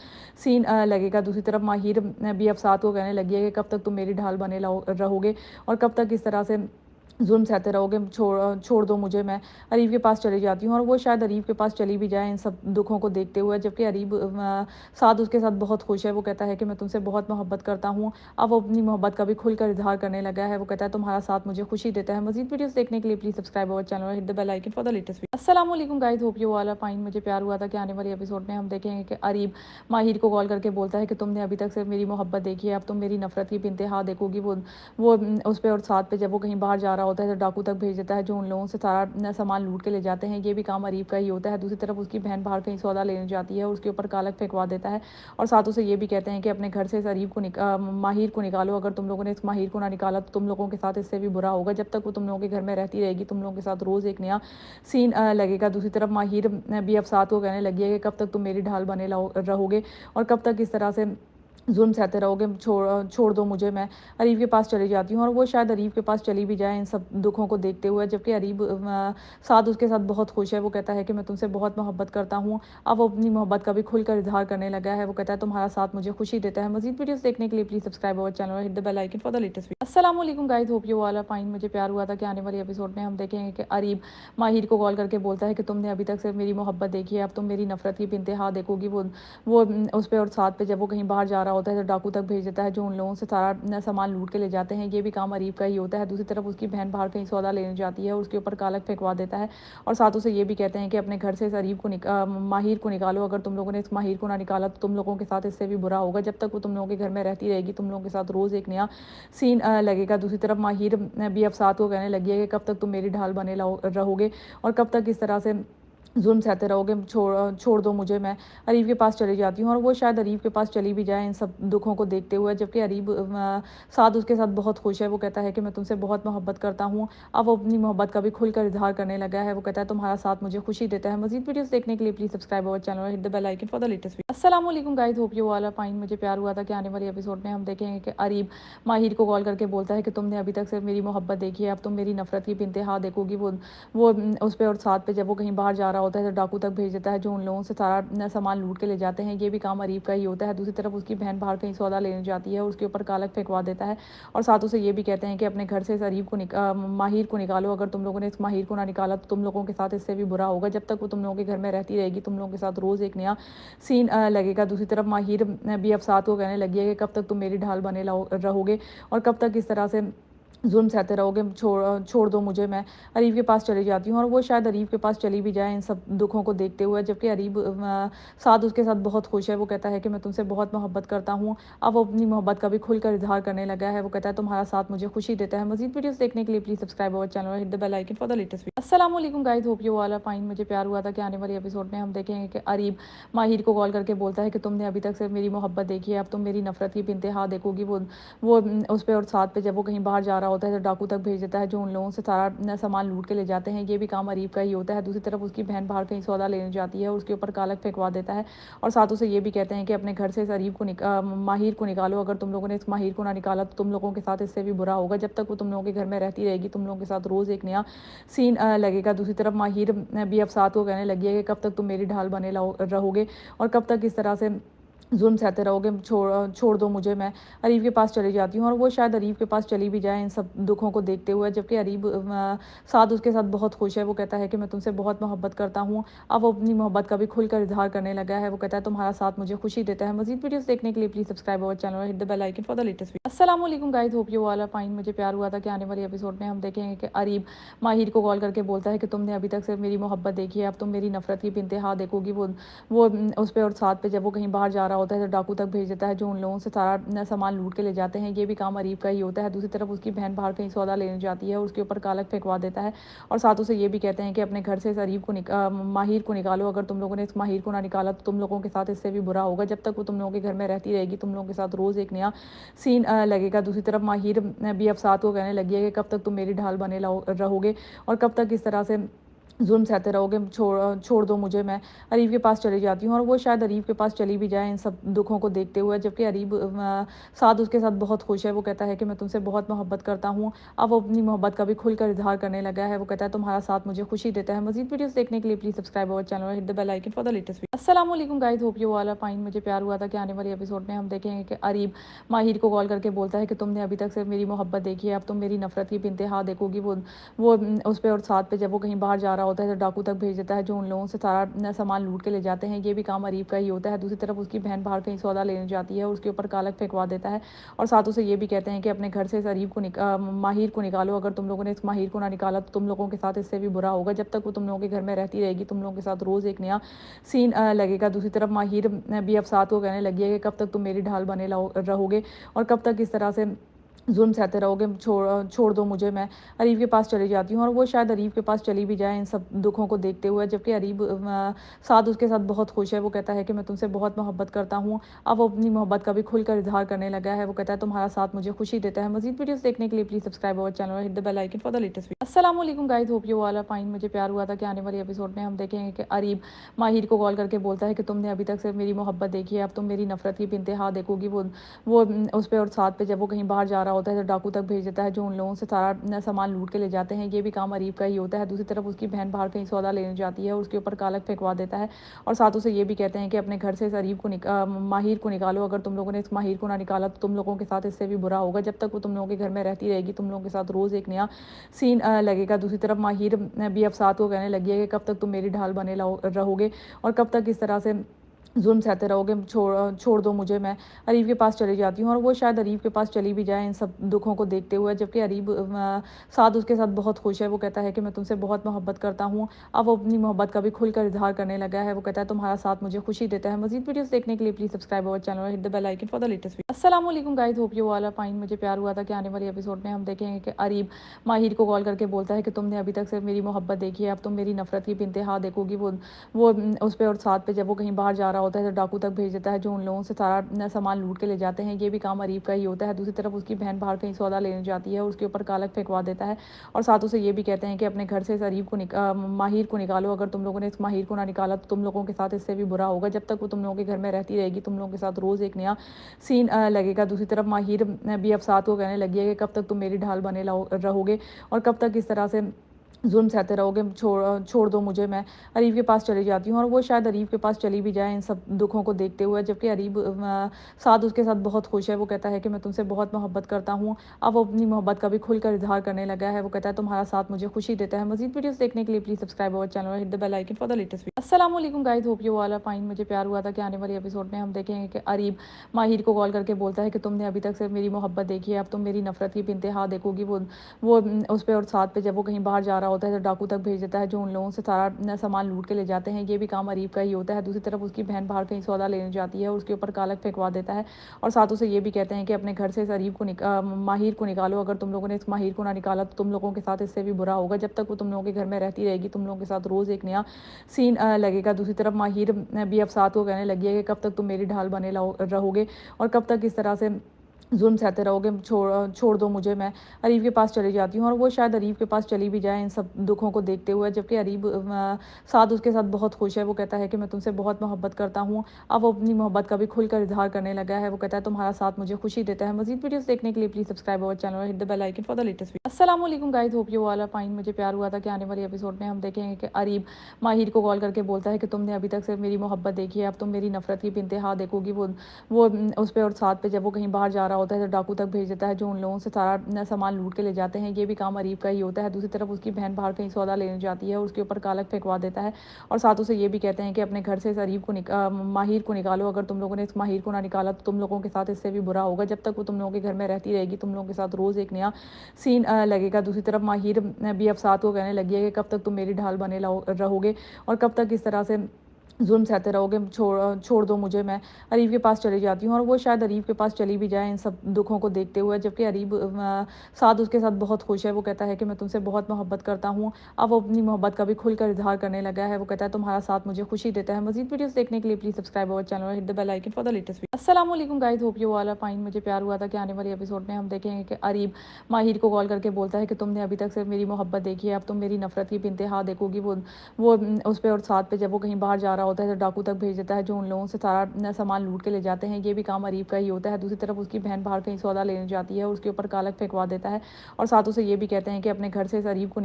सीन लगेगा। दूसरी तरफ माहिर भी अब साथ को कहने लगी है कि कब तक तुम मेरी ढाल बने रहोगे और कब तक इस तरह से जुल्म सहते रहोगे, छोड़ दो मुझे, मैं अरीब के पास चली जाती हूँ। और वो शायद अरीब के पास चली भी जाए इन सब दुखों को देखते हुए, जबकि अरीब साद उसके साथ बहुत खुश है। वो कहता है कि मैं तुमसे बहुत मोहब्बत करता हूँ। अब वो अपनी मोहब्बत का भी खुलकर इजहार करने लगा है। वो कहता है तुम्हारा साथ मुझे खुशी देता है। मजीद वीडियोस देखने के लिए प्लीज सब्सक्राइब अवर चैनल और hit the bell icon for the latest video. अस्सलाम वालेकुम guys, hope you all are fine. मुझे प्यार हुआ था कि आने वाले एपिसोड में हम देखेंगे कि अरीब माहिर को कॉल करके बोलता है कि तुमने अभी तक सिर्फ मेरी मोहब्बत देखी है, अब तुम मेरी नफरत की इंतहा देखोगी। वो उस पे और साथ पे जब वो कहीं बाहर जा रहा होता है तो डाकू तक भेज देता है जो उन लोगों से सारा सामान लूट के ले जाते हैं। ये भी काम अरीब का ही होता है। दूसरी तरफ उसकी बहन बाहर कहीं सौदा लेने जाती है और उसके ऊपर कालक फेंकवा देता है और साथ उसे ये भी कहते हैं कि अपने घर से इस अरीब को माहिर को निकालो। अगर तुम लोगों ने इस माहिर को ना निकाला तो तुम लोगों के साथ इससे भी बुरा होगा। जब तक वो तुम लोगों के घर में रहती रहेगी तुम लोगों के साथ रोज़ एक नया सीन लगेगा। दूसरी तरफ माहिर भी अब साथ को कहने लगी है कि कब तक तुम मेरी ढाल बने रहोगे और कब तक इस तरह से जुल्म सहते रहोगे, छोड़ दो मुझे, मैं अरीब के पास चली जाती हूँ। और वो शायद अरीब के पास चली भी जाए इन सब दुखों को देखते हुए, जबकि अरीब साद उसके साथ बहुत खुश है। वो कहता है कि मैं तुमसे बहुत मोहब्बत करता हूँ। अब वो अपनी मोहब्बत का भी खुलकर इजहार करने लगा है। वो कहता है तुम्हारा साथ मुझे खुशी देता है। मजीद वीडियोस देखने के लिए प्लीज सब्सक्राइब अवर चैनल और hit the bell icon for the latest video. अस्सलाम वालेकुम guys, hope you all are fine. मुझे प्यार हुआ था कि आने वाले एपिसोड में हम देखेंगे कि अरीब माहिर को कॉल करके बोलता है कि तुमने अभी तक सिर्फ मेरी मोहब्बत देखी है, अब तुम मेरी नफरत की इंतहा देखोगी। वो उस पे और साथ पे जब वो कहीं बाहर जा रहा होता है तो डाकू तक भेज देता है जो उन लोगों से सारा सामान लूट के ले जाते हैं। ये भी काम अरीब का ही होता है। दूसरी तरफ उसकी बहन बाहर कहीं सौदा लेने जाती है और उसके ऊपर कालक फेंकवा देता है और साथ उसे ये भी कहते हैं कि अपने घर से इस अरीब को माहिर को निकालो। अगर तुम लोगों ने इस माहिर को ना निकाला तो तुम लोगों के साथ इससे भी बुरा होगा। जब तक वो तुम लोगों के घर में रहती रहेगी तुम लोगों के साथ रोज़ एक नया सीन लगेगा। दूसरी तरफ माहिर भी अब साथ को कहने लगी है कि कब तक तुम मेरी ढाल बने रहोगे और कब तक इस तरह से जुल्म सहते रहोगे, छोड़ दो मुझे, मैं अरीब के पास चली जाती हूँ। और वो शायद अरीब के पास चली भी जाए इन सब दुखों को देखते हुए, जबकि अरीब साद उसके साथ बहुत खुश है। वो कहता है कि मैं तुमसे बहुत मोहब्बत करता हूँ। अब वो अपनी मोहब्बत का भी खुलकर इजहार करने लगा है। वो कहता है तुम्हारा साथ मुझे खुशी देता है। मजीद वीडियोस देखने के लिए प्लीज सब्सक्राइब अवर चैनल और hit the bell icon for the latest video. अस्सलाम वालेकुम guys, hope you all are fine. मुझे प्यार हुआ था कि आने वाले एपिसोड में हम देखेंगे कि अरीब माहिर को कॉल करके बोलता है कि तुमने अभी तक सिर्फ मेरी मोहब्बत देखी है, अब तुम मेरी नफरत की इंतहा देखोगी। वो उस पे और साथ पे जब वो कहीं बाहर जा रहा होता है तो डाकू तक भेज देता है जो उन लोगों से सारा सामान लूट के ले जाते हैं। ये भी काम अरीब का ही होता है। दूसरी तरफ उसकी बहन बाहर कहीं सौदा लेने जाती है और उसके ऊपर कालक फेंकवा देता है और साथ उसे ये भी कहते हैं कि अपने घर से इस अरीब को माहिर को निकालो। अगर तुम लोगों ने इस माहिर को ना निकाला तो तुम लोगों के साथ इससे भी बुरा होगा। जब तक वो तुम लोगों के घर में रहती रहेगी तुम लोगों के साथ रोज़ एक नया सीन लगेगा। दूसरी तरफ माहिर भी अब साथ को कहने लगी है कि कब तक तुम मेरी ढाल बने रहोगे और कब तक इस तरह से जुल्म सहते रहोगे, छोड़ दो मुझे, मैं अरीब के पास चली जाती हूँ। और वो शायद अरीब के पास चली भी जाए इन सब दुखों को देखते हुए, जबकि अरीब साद उसके साथ बहुत खुश है। वो कहता है कि मैं तुमसे बहुत मोहब्बत करता हूँ। अब वो अपनी मोहब्बत का भी खुलकर इजहार करने लगा है। वो कहता है तुम्हारा साथ मुझे खुशी देता है। मजीद वीडियोस देखने के लिए प्लीज सब्सक्राइब अवर चैनल और hit the bell icon for the latest video. अस्सलाम वालेकुम guys, hope you all are fine. मुझे प्यार हुआ था कि आने वाले एपिसोड में हम देखेंगे कि अरीब माहिर को कॉल करके बोलता है कि तुमने अभी तक सिर्फ मेरी मोहब्बत देखी है, अब तुम मेरी नफरत की इंतहा देखोगी। वो उस पे और साथ पे जब वो कहीं बाहर जा रहा होता है तो डाकू तक भेज देता है जो उन लोगों से सारा सामान लूट के ले जाते हैं। ये भी काम अरीब का ही होता है। दूसरी तरफ उसकी बहन बाहर कहीं सौदा लेने जाती है और उसके ऊपर कालक फेंकवा देता है और साथ उसे ये भी कहते हैं कि अपने घर से इस अरीब को माहिर को निकालो। अगर तुम लोगों ने इस माहिर को ना निकाला तो तुम लोगों के साथ इससे भी बुरा होगा। जब तक वो तुम लोगों के घर में रहती रहेगी तुम लोगों के साथ रोज़ एक नया सीन लगेगा। दूसरी तरफ माहिर भी अब साथ को कहने लगी है कि कब तक तुम मेरी ढाल बने रहोगे और कब तक इस तरह से जुल्म सहते रहोगे, छोड़ दो मुझे, मैं अरीब के पास चली जाती हूँ। और वो शायद अरीब के पास चली भी जाए इन सब दुखों को देखते हुए, जबकि अरीब साद उसके साथ बहुत खुश है। वो कहता है कि मैं तुमसे बहुत मोहब्बत करता हूँ। अब वो अपनी मोहब्बत का भी खुलकर इजहार करने लगा है। वो कहता है तुम्हारा साथ मुझे खुशी देता है। मजीद वीडियोस देखने के लिए प्लीज सब्सक्राइब अवर चैनल और hit the bell icon for the latest video. अस्सलाम वालेकुम guys, hope you all are fine. मुझे प्यार हुआ था कि आने वाले एपिसोड में हम देखेंगे कि अरीब माहिर को कॉल करके बोलता है कि तुमने अभी तक सिर्फ मेरी मोहब्बत देखी है, अब तुम मेरी नफरत की इंतहा देखोगी। वो उस पे और साथ पे जब वो कहीं बाहर जा रहा होता है तो डाकू तक भेज देता है जो उन लोगों से सारा सामान लूट के ले जाते हैं। ये भी काम अरीब का ही होता है। दूसरी तरफ उसकी बहन बाहर कहीं सौदा लेने जाती है और उसके ऊपर कालक फेंकवा देता है और साथ उसे ये भी कहते हैं कि अपने घर से इस अरीब को माहिर को निकालो। अगर तुम लोगों ने इस माहिर को ना निकाला तो तुम लोगों के साथ इससे भी बुरा होगा। जब तक वो तुम लोगों के घर में रहती रहेगी तुम लोगों के साथ रोज़ एक नया सीन लगेगा। दूसरी तरफ माहिर भी अब साथ को कहने लगी है कि कब तक तुम मेरी ढाल बने रहोगे और कब तक इस तरह से जुल्म सहते रहोगे, छोड़ दो मुझे, मैं अरीब के पास चली जाती हूँ। और वो शायद अरीब के पास चली भी जाए इन सब दुखों को देखते हुए, जबकि अरीब साद उसके साथ बहुत खुश है। वो कहता है कि मैं तुमसे बहुत मोहब्बत करता हूँ। अब वो अपनी मोहब्बत का भी खुलकर इजहार करने लगा है। वो कहता है तुम्हारा साथ मुझे खुशी देता है। मजीद वीडियोस देखने के लिए प्लीज सब्सक्राइब अवर चैनल और hit the bell icon for the latest video. अस्सलाम वालेकुम guys, hope you all are fine. मुझे प्यार हुआ था कि आने वाले एपिसोड में हम देखेंगे कि अरीब माहिर को कॉल करके बोलता है कि तुमने अभी तक सिर्फ मेरी मोहब्बत देखी है, अब तुम मेरी नफरत की इंतहा देखोगी। वो उस पे और साथ पे जब वो कहीं बाहर जा रहा होता है तो डाकू तक भेज देता है जो उन लोगों से सारा सामान लूट के ले जाते हैं। ये भी काम अरीब का ही होता है। दूसरी तरफ उसकी बहन बाहर कहीं सौदा लेने जाती है और उसके ऊपर कालक फेंकवा देता है और साथ उसे ये भी कहते हैं कि अपने घर से इस अरीब को माहिर को निकालो। अगर तुम लोगों ने इस माहिर को ना निकाला तो तुम लोगों के साथ इससे भी बुरा होगा। जब तक वो तुम लोगों के घर में रहती रहेगी तुम लोगों के साथ रोज़ एक नया सीन लगेगा। दूसरी तरफ माहिर भी अब साथ को कहने लगी है कि कब तक तुम मेरी ढाल बने रहोगे और कब तक इस तरह से जुल्म सहते रहोगे, छोड़ दो मुझे, मैं अरीब के पास चली जाती हूँ। और वो शायद अरीब के पास चली भी जाए इन सब दुखों को देखते हुए, जबकि अरीब साद उसके साथ बहुत खुश है। वो कहता है कि मैं तुमसे बहुत मोहब्बत करता हूँ। अब वो अपनी मोहब्बत का भी खुलकर इजहार करने लगा है। वो कहता है तुम्हारा साथ मुझे खुशी देता है। मजीद वीडियोस देखने के लिए प्लीज सब्सक्राइब अवर चैनल और hit the bell icon for the latest video. अस्सलाम वालेकुम guys, hope you all are fine. मुझे प्यार हुआ था कि आने वाले एपिसोड में हम देखेंगे कि अरीब माहिर को कॉल करके बोलता है कि तुमने अभी तक सिर्फ मेरी मोहब्बत देखी है, अब तुम मेरी नफरत की भी इंतहा देखोगी। वो उस पर और साथ पे जब वो कहीं बाहर जा रहा होता है तो डाकू तक भेज देता है जो उन लोगों से सारा सामान लूट के ले जाते हैं। ये भी काम अरीब का ही होता है। दूसरी तरफ उसकी बहन बाहर कहीं सौदा लेने जाती है और उसके ऊपर कालक फेंकवा देता है और साथ उसे ये भी कहते हैं कि अपने घर से इस अरीब को माहिर को निकालो। अगर तुम लोगों ने इस माहिर को ना निकाला तो तुम लोगों के साथ इससे भी बुरा होगा। जब तक वो तुम लोगों के घर में रहती रहेगी तुम लोगों के साथ रोज़ एक नया सीन लगेगा। दूसरी तरफ माहिर भी अब साथ को कहने लगी है कि कब तक तुम मेरी ढाल बने रहोगे और कब तक इस तरह से जुल्म सहते रहोगे, छोड़ दो मुझे, मैं अरीब के पास चली जाती हूँ। और वो शायद अरीब के पास चली भी जाए इन सब दुखों को देखते हुए, जबकि अरीब साद उसके साथ बहुत खुश है। वो कहता है कि मैं तुमसे बहुत मोहब्बत करता हूँ। अब वो अपनी मोहब्बत का भी खुलकर इजहार करने लगा है। वो कहता है तुम्हारा साथ मुझे खुशी देता है। मजीद वीडियोस देखने के लिए प्लीज सब्सक्राइब अवर चैनल और hit the bell icon for the latest video. अस्सलाम वालेकुम guys, hope you all are fine. मुझे प्यार हुआ था कि आने वाले एपिसोड में हम देखेंगे कि अरीब माहिर को कॉल करके बोलता है कि तुमने अभी तक सिर्फ मेरी मोहब्बत देखी है, अब तुम मेरी नफरत की भी इंतहा देखोगी। वो उस पर और साथ पे जब वो कहीं बाहर जा रहा होता है तो डाकू तक भेज देता है जो उन लोगों से सारा सामान लूट के ले जाते हैं। ये भी काम अरीब का ही होता है। दूसरी तरफ उसकी बहन बाहर कहीं सौदा लेने जाती है और उसके ऊपर कालक फेंकवा देता है और साथ उसे ये भी कहते हैं कि अपने घर से इस अरीब को माहिर को निकालो। अगर तुम लोगों ने इस माहिर को ना निकाला तो तुम लोगों के साथ इससे भी बुरा होगा। जब तक वो तुम लोगों के घर में रहती रहेगी तुम लोगों के साथ रोज़ एक नया सीन लगेगा। दूसरी तरफ माहिर भी अब साथ को कहने लगी है कि कब तक तुम मेरी ढाल बने रहोगे और कब तक इस तरह से जुल्म सहते रहोगे, छोड़ दो मुझे, मैं अरीब के पास चली जाती हूँ। और वो शायद अरीब के पास चली भी जाए इन सब दुखों को देखते हुए, जबकि अरीब साद उसके साथ बहुत खुश है। वो कहता है कि मैं तुमसे बहुत मोहब्बत करता हूँ। अब वो अपनी मोहब्बत का भी खुलकर इजहार करने लगा है। वो कहता है तुम्हारा साथ मुझे खुशी देता है। मजीद वीडियोस देखने के लिए प्लीज सब्सक्राइब अवर चैनल और hit the bell icon for the latest video. अस्सलाम वालेकुम guys, hope you all are fine. मुझे प्यार हुआ था कि आने वाले एपिसोड में हम देखेंगे कि अरीब माहिर को कॉल करके बोलता है कि तुमने अभी तक सिर्फ मेरी मोहब्बत देखी है, अब तुम मेरी नफरत की भी इंतहा देखोगी। वो उस पर और साथ पे जब वो कहीं बाहर जा रहा होता है तो डाकू तक भेज देता है जो उन लोगों से सारा सामान लूट के ले जाते हैं। ये भी काम अरीब का ही होता है। दूसरी तरफ उसकी बहन बाहर कहीं सौदा लेने जाती है और उसके ऊपर कालक फेंकवा देता है और साथ उसे ये भी कहते हैं कि अपने घर से इस अरीब को माहिर को निकालो। अगर तुम लोगों ने इस माहिर को ना निकाला तो तुम लोगों के साथ इससे भी बुरा होगा। जब तक वो तुम लोगों के घर में रहती रहेगी तुम लोगों के साथ रोज़ एक नया सीन लगेगा। दूसरी तरफ माहिर भी अब साथ को कहने लगी है कि कब तक तुम मेरी ढाल बने रहोगे और कब तक इस तरह से जुल्म सहते रहोगे, छोड़ दो मुझे, मैं अरीब के पास चली जाती हूँ। और वो शायद अरीब के पास चली भी जाए इन सब दुखों को देखते हुए, जबकि अरीब साद उसके साथ बहुत खुश है। वो कहता है कि मैं तुमसे बहुत मोहब्बत करता हूँ। अब वो अपनी मोहब्बत का भी खुलकर इजहार करने लगा है। वो कहता है तुम्हारा साथ मुझे खुशी देता है। मजीद वीडियोस देखने के लिए प्लीज सब्सक्राइब अवर चैनल और hit the bell icon for the latest video. अस्सलाम वालेकुम guys, hope you all are fine. मुझे प्यार हुआ था कि आने वाले एपिसोड में हम देखेंगे कि अरीब माहिर को कॉल करके बोलता है कि तुमने अभी तक सिर्फ मेरी मोहब्बत देखी है, अब तुम मेरी नफरत की भी इंतहा देखोगी। वो उस पर और साथ पे जब वो कहीं बाहर जा रहा होता है तो डाकू तक भेज देता है जो उन लोगों से सारा सामान लूट के ले जाते हैं। ये भी काम अरीब का ही होता है। दूसरी तरफ उसकी बहन बाहर कहीं सौदा लेने जाती है और उसके ऊपर कालक फेंकवा देता है और साथ उसे ये भी कहते हैं कि अपने घर से इस अरीब को माहिर को निकालो। अगर तुम लोगों ने इस माहिर को ना निकाला तो तुम लोगों के साथ इससे भी बुरा होगा। जब तक वो तुम लोगों के घर में रहती रहेगी तुम लोगों के साथ रोज़ एक नया सीन लगेगा। दूसरी तरफ माहिर भी अब साथ को कहने लगी है कि कब तक तुम मेरी ढाल बने रहोगे और कब तक इस तरह से जुल्म सहते रहोगे, छोड़ दो मुझे, मैं अरीब के पास चली जाती हूँ। और वो शायद अरीब के पास चली भी जाए इन सब दुखों को देखते हुए, जबकि अरीब साद उसके साथ बहुत खुश है। वो कहता है कि मैं तुमसे बहुत मोहब्बत करता हूँ। अब वो अपनी मोहब्बत का भी खुलकर इजहार करने लगा है। वो कहता है तुम्हारा साथ मुझे खुशी देता है। मजीद वीडियोस देखने के लिए प्लीज सब्सक्राइब अवर चैनल और hit the bell icon for the latest video. अस्सलाम वालेकुम guys, hope you all are fine. मुझे प्यार हुआ था कि आने वाले एपिसोड में हम देखेंगे कि अरीब माहिर को कॉल करके बोलता है कि तुमने अभी तक सिर्फ मेरी मोहब्बत देखी है, अब तुम मेरी नफरत की भी इंतहा देखोगी। वो उस पर और साथ पे जब वो कहीं बाहर जा रहा होता है तो डाकू तक भेज देता है जो उन लोगों से सारा सामान लूट के ले जाते हैं। ये भी काम अरीब का ही होता है। दूसरी तरफ उसकी बहन बाहर कहीं सौदा लेने जाती है और उसके ऊपर कालक फेंकवा देता है और साथ उसे ये भी कहते हैं कि अपने घर से इस अरीब को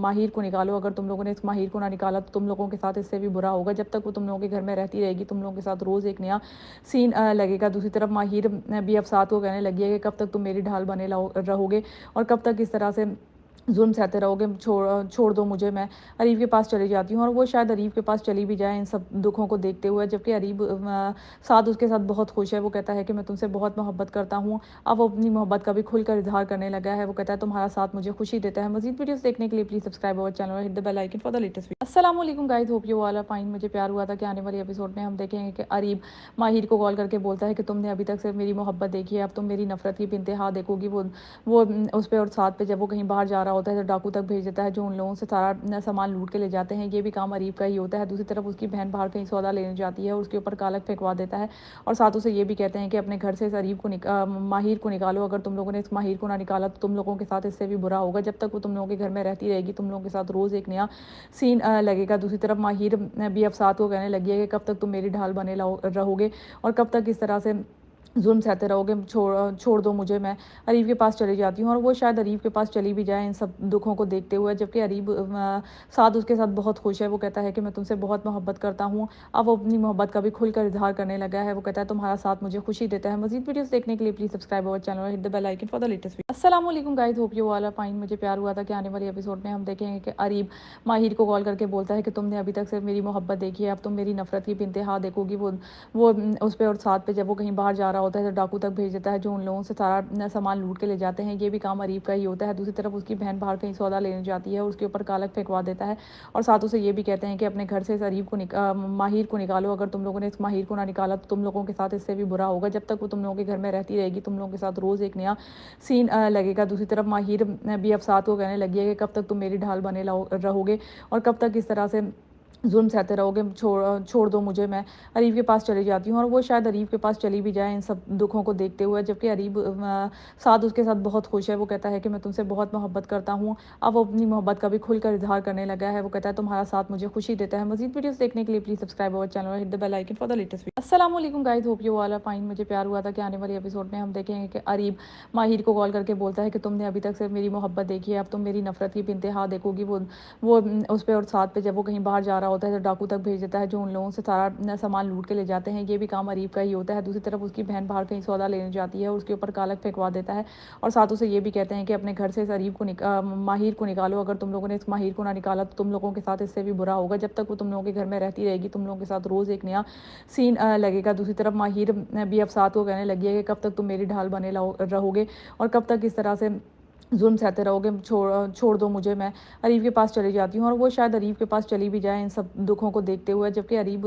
माहिर को निकालो। अगर तुम लोगों ने इस माहिर को ना निकाला तो तुम लोगों के साथ इससे भी बुरा होगा। जब तक वो तुम लोगों के घर में रहती रहेगी तुम लोगों के साथ रोज़ एक नया सीन लगेगा। दूसरी तरफ माहिर भी अब साथ को कहने लगी है कि कब तक तुम मेरी ढाल बने रहोगे और कब तक इस तरह से जुल्म सहते रहोगे, छोड़ दो मुझे, मैं अरीब के पास चली जाती हूँ। और वो शायद अरीब के पास चली भी जाए इन सब दुखों को देखते हुए, जबकि अरीब साद उसके साथ बहुत खुश है। वो कहता है कि मैं तुमसे बहुत मोहब्बत करता हूँ। अब वो अपनी मोहब्बत का भी खुलकर इजहार करने लगा है। वो कहता है तुम्हारा साथ मुझे खुशी देता है। मजीद वीडियोस देखने के लिए प्लीज सब्सक्राइब अवर चैनल और hit the bell icon for the latest video. अस्सलाम वालेकुम guys, hope you all are fine. मुझे प्यार हुआ था कि आने वाले एपिसोड में हम देखेंगे कि अरीब माहिर को कॉल करके बोलता है कि तुमने अभी तक सिर्फ मेरी मोहब्बत देखी है, अब तुम मेरी नफरत की इंतहा देखोगी। वो उस पे और साथ पे जब वो कहीं बाहर जा रहा होता है तो डाकू तक भेज देता है जो उन लोगों से सारा सामान लूट के ले जाते हैं। ये भी काम अरीब का ही होता है। दूसरी तरफ उसकी बहन बाहर कहीं सौदा लेने जाती है और उसके ऊपर कालक फेंकवा देता है और साथ उसे ये भी कहते हैं कि अपने घर से इस अरीब को माहिर को निकालो। अगर तुम लोगों ने इस माहिर को ना निकाला तो तुम लोगों के साथ इससे भी बुरा होगा। जब तक वो तुम लोगों के घर में रहती रहेगी तुम लोगों के साथ रोज़ एक नया सीन लगेगा। दूसरी तरफ माहिर भी अब साथ को कहने लगी है कि कब तक तुम मेरी ढाल बने रहोगे और कब तक इस तरह से जुल्म सहते रहोगे, छोड़ दो मुझे, मैं अरीब के पास चली जाती हूँ। और वो शायद अरीब के पास चली भी जाए इन सब दुखों को देखते हुए, जबकि अरीब साद उसके साथ बहुत खुश है। वो कहता है कि मैं तुमसे बहुत मोहब्बत करता हूँ। अब वो अपनी मोहब्बत का भी खुलकर इजहार करने लगा है। वो कहता है तुम्हारा साथ मुझे खुशी देता है। मजीद वीडियोस देखने के लिए प्लीज सब्सक्राइब अवर चैनल और hit the bell icon for the latest video. अस्सलाम वालेकुम guys, hope you all are fine. मुझे प्यार हुआ था कि आने वाले एपिसोड में हम देखेंगे कि अरीब माहिर को कॉल करके बोलता है कि तुमने अभी तक सिर्फ मेरी मोहब्बत देखी है, अब तुम मेरी नफरत की इंतहा देखोगी। वो उस पे और साथ पे जब वो कहीं बाहर जा रहा होता है तो डाकू तक भेज देता है जो उन लोगों से सारा सामान लूट के ले जाते हैं। ये भी काम अरीब का ही होता है। दूसरी तरफ उसकी बहन बाहर कहीं सौदा लेने जाती है और उसके ऊपर कालक फेंकवा देता है और साथ उसे ये भी कहते हैं कि अपने घर से इस अरीब को माहिर को निकालो। अगर तुम लोगों ने इस माहिर को ना निकाला तो तुम लोगों के साथ इससे भी बुरा होगा। जब तक वो तुम लोगों के घर में रहती रहेगी तुम लोगों के साथ रोज़ एक नया सीन लगेगा। दूसरी तरफ माहिर भी अब साथ को कहने लगी है कि कब तक तुम मेरी ढाल बने रहोगे और कब तक इस तरह से जुल्म सहते रहोगे, छोड़ दो मुझे, मैं अरीब के पास चली जाती हूँ। और वो शायद अरीब के पास चली भी जाए इन सब दुखों को देखते हुए, जबकि अरीब साद उसके साथ बहुत खुश है। वो कहता है कि मैं तुमसे बहुत मोहब्बत करता हूँ। अब वो अपनी मोहब्बत का भी खुलकर इजहार करने लगा है। वो कहता है तुम्हारा साथ मुझे खुशी देता है। मजीद वीडियोस देखने के लिए प्लीज सब्सक्राइब अवर चैनल और hit the bell icon for the latest video. अस्सलाम वालेकुम guys, hope you all are fine. मुझे प्यार हुआ था कि आने वाले एपिसोड में हम देखेंगे कि अरीब माहिर को कॉल करके बोलता है कि तुमने अभी तक सिर्फ मेरी मोहब्बत देखी है, अब तुम मेरी नफरत की इंतहा देखोगी। वो उस पे और साथ पे जब वो कहीं बाहर जा रहा होता है तो डाकू तक भेज देता है जो उन लोगों से सारा सामान लूट के ले जाते हैं। ये भी काम अरीब का ही होता है। दूसरी तरफ उसकी बहन बाहर कहीं सौदा लेने जाती है और उसके ऊपर कालक फेंकवा देता है और साथ उसे ये भी कहते हैं कि अपने घर से इस अरीब को माहिर को निकालो। अगर तुम लोगों ने इस माहिर को ना निकाला तो तुम लोगों के साथ इससे भी बुरा होगा। जब तक वो तुम लोगों के घर में रहती रहेगी तुम लोगों के साथ रोज़ एक नया सीन लगेगा। दूसरी तरफ माहिर भी अब साथ को कहने लगी है कि कब तक तुम मेरी ढाल बने रहोगे और कब तक इस तरह से जुल्म सहते रहोगे, छोड़ दो मुझे, मैं अरीब के पास चली जाती हूँ। और वो शायद अरीब के पास चली भी जाए इन सब दुखों को देखते हुए, जबकि अरीब